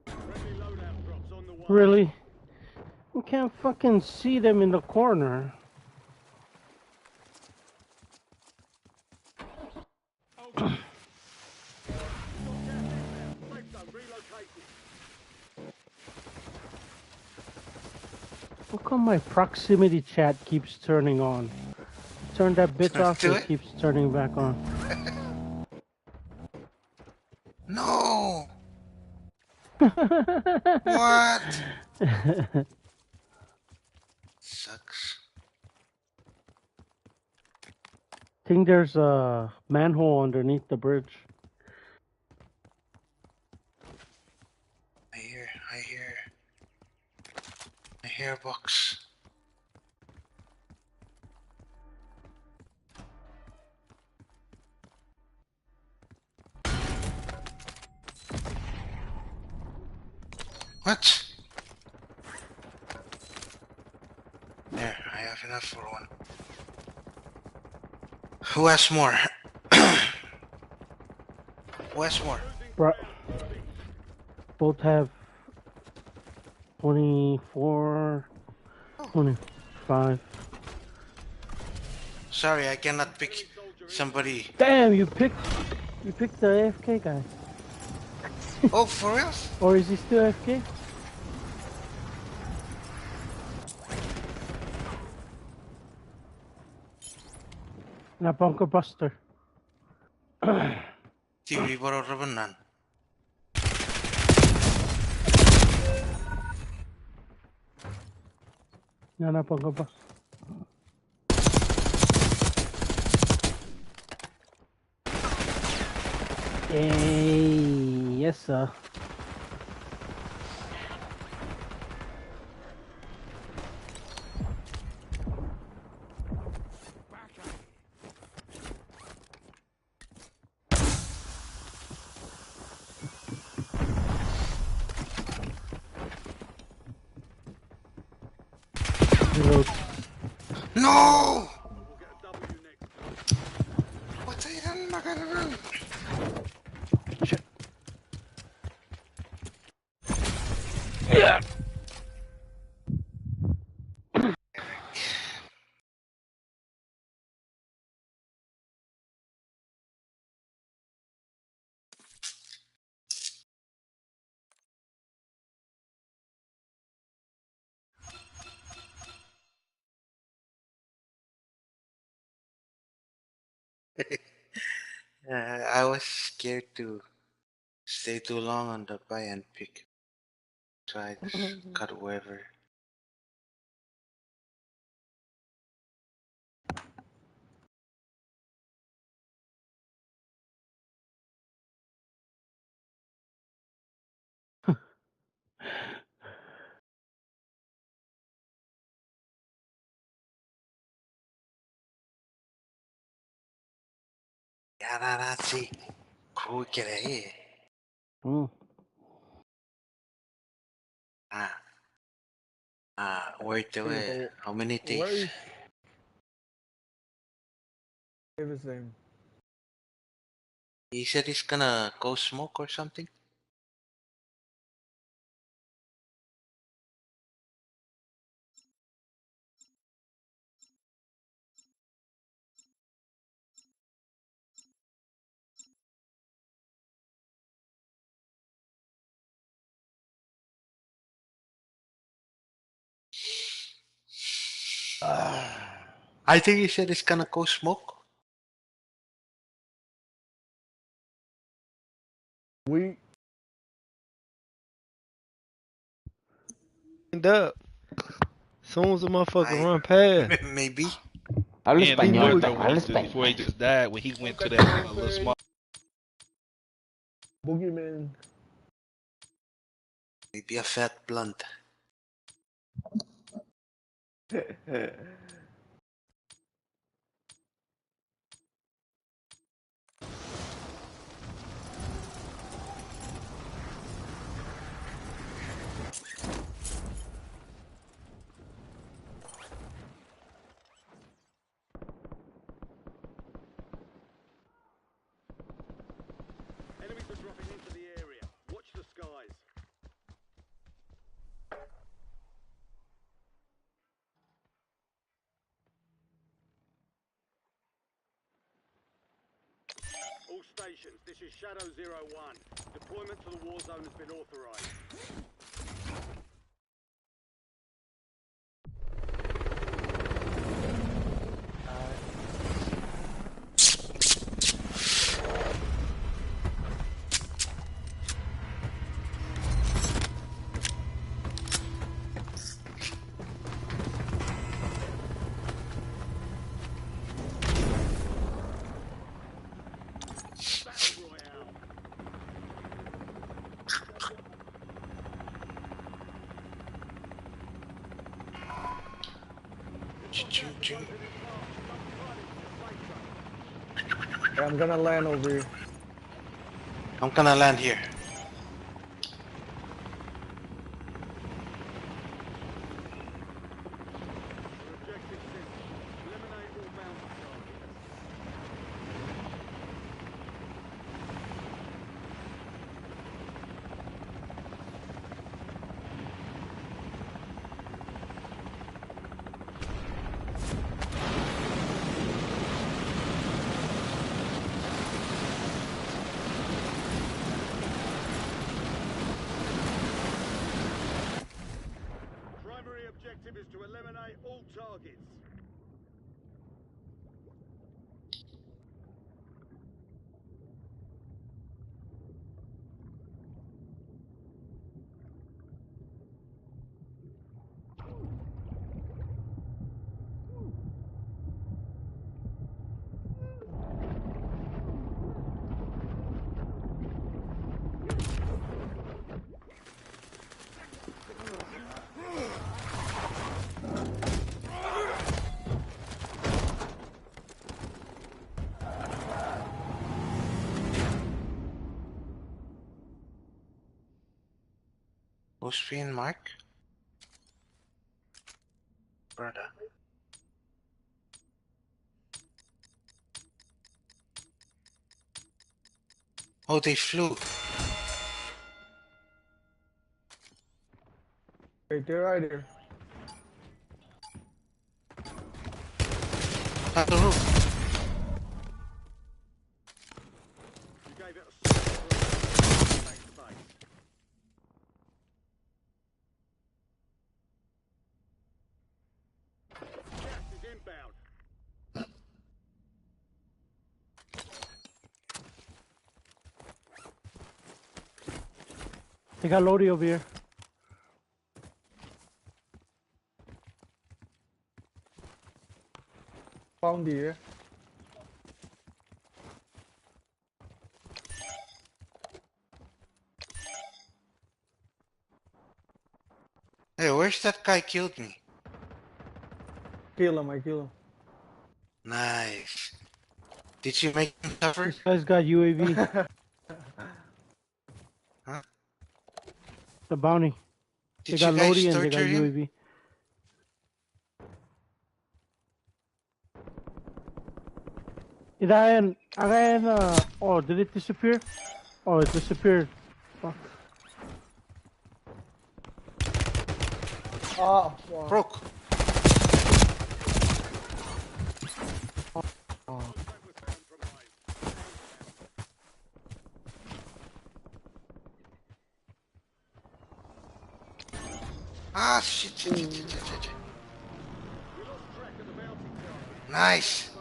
Friendly loadout drops on the way. Really? You can't fucking see them in the corner. Safe zone relocated. How come my proximity chat keeps turning on? Turn that bitch off Do and it? keeps turning back on. No. What? Sucks. Think there's a manhole underneath the bridge. I hear a box. What? There, I have enough for one. Who has more? Who has more? Bro, both have 24, 25. Sorry, I cannot pick somebody. Damn, you picked the AFK guy. Oh, for real? Or is he still AFK? Na bunker buster. TV baru rebenan. Na bunker buster. Hey, yes sir. Yeah. I was scared to stay too long on the buy and pick. So I just cut whoever. Yeah, that's it. Cool, get it. Mm. Where to it? Beautiful. How many Where days? is David's name? He said he's gonna go smoke or something. I think he said he's gonna go smoke. We Up. Soon as a motherfucker run past. Maybe. Habla And español, before, perro, habla before he español. just died, when he went to got that the little cafe. small. Boogeyman. Maybe a fat blunt. Enemies are dropping into the area. Watch the skies. All stations, this is Shadow 01. Deployment to the war zone has been authorized. Battle Royale. Hey, I'm gonna land over here. I'm gonna land here. Objective simple. Eliminate all bounty targets. Primary objective is to eliminate all targets. Who's being Mark? Brother. Oh, they flew. Right there, right there. On the roof. You gave it a solid safe space. Gas is inbound. They got Lodi over here. Found here. Hey, where's that guy killed me? Kill him, I kill him. Nice. Did you make him suffer? This guy's got UAV. Huh? The bounty. They Did got you guys Lodi and they got torture him? UAV. Oh, did it disappear? Oh, it disappeared. Fuck. Oh, fuck. Broke. Ah, shit. Nice.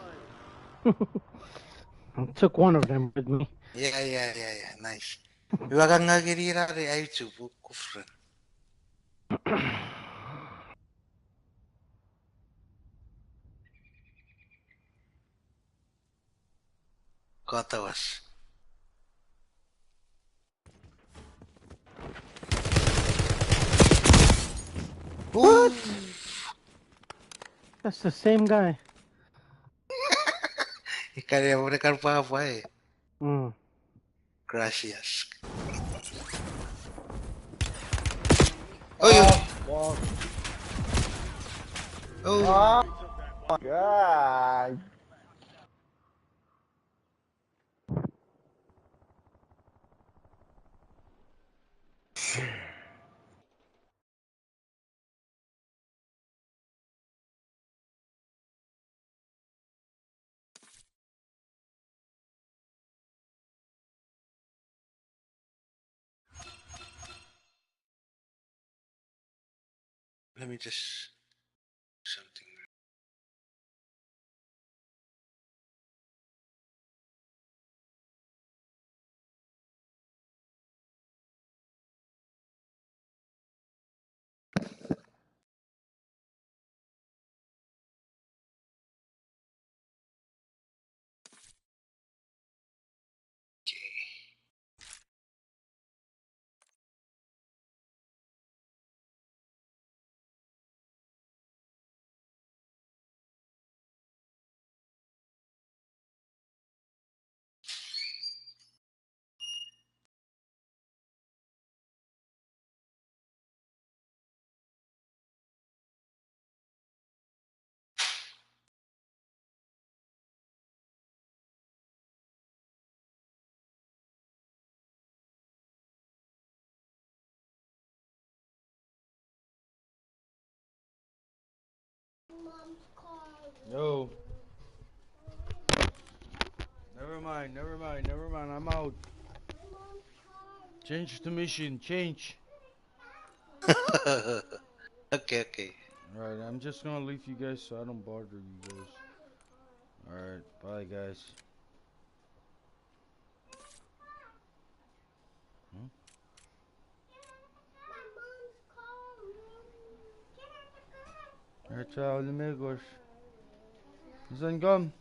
I took one of them with me. Yeah. Nice. Iwagangagerira YouTube kufran. Kata was. What? That's the same guy. Ikaria mereka apa eh? Mm. Gracias. Oh, yo. fuck. Oh. Oh, my God. Let me just something. Yo. Never mind. I'm out. Change the mission. Change. Okay. Alright, I'm just gonna leave you guys so I don't bother you guys. Alright, bye guys. Alright, ciao amigos. Saan come?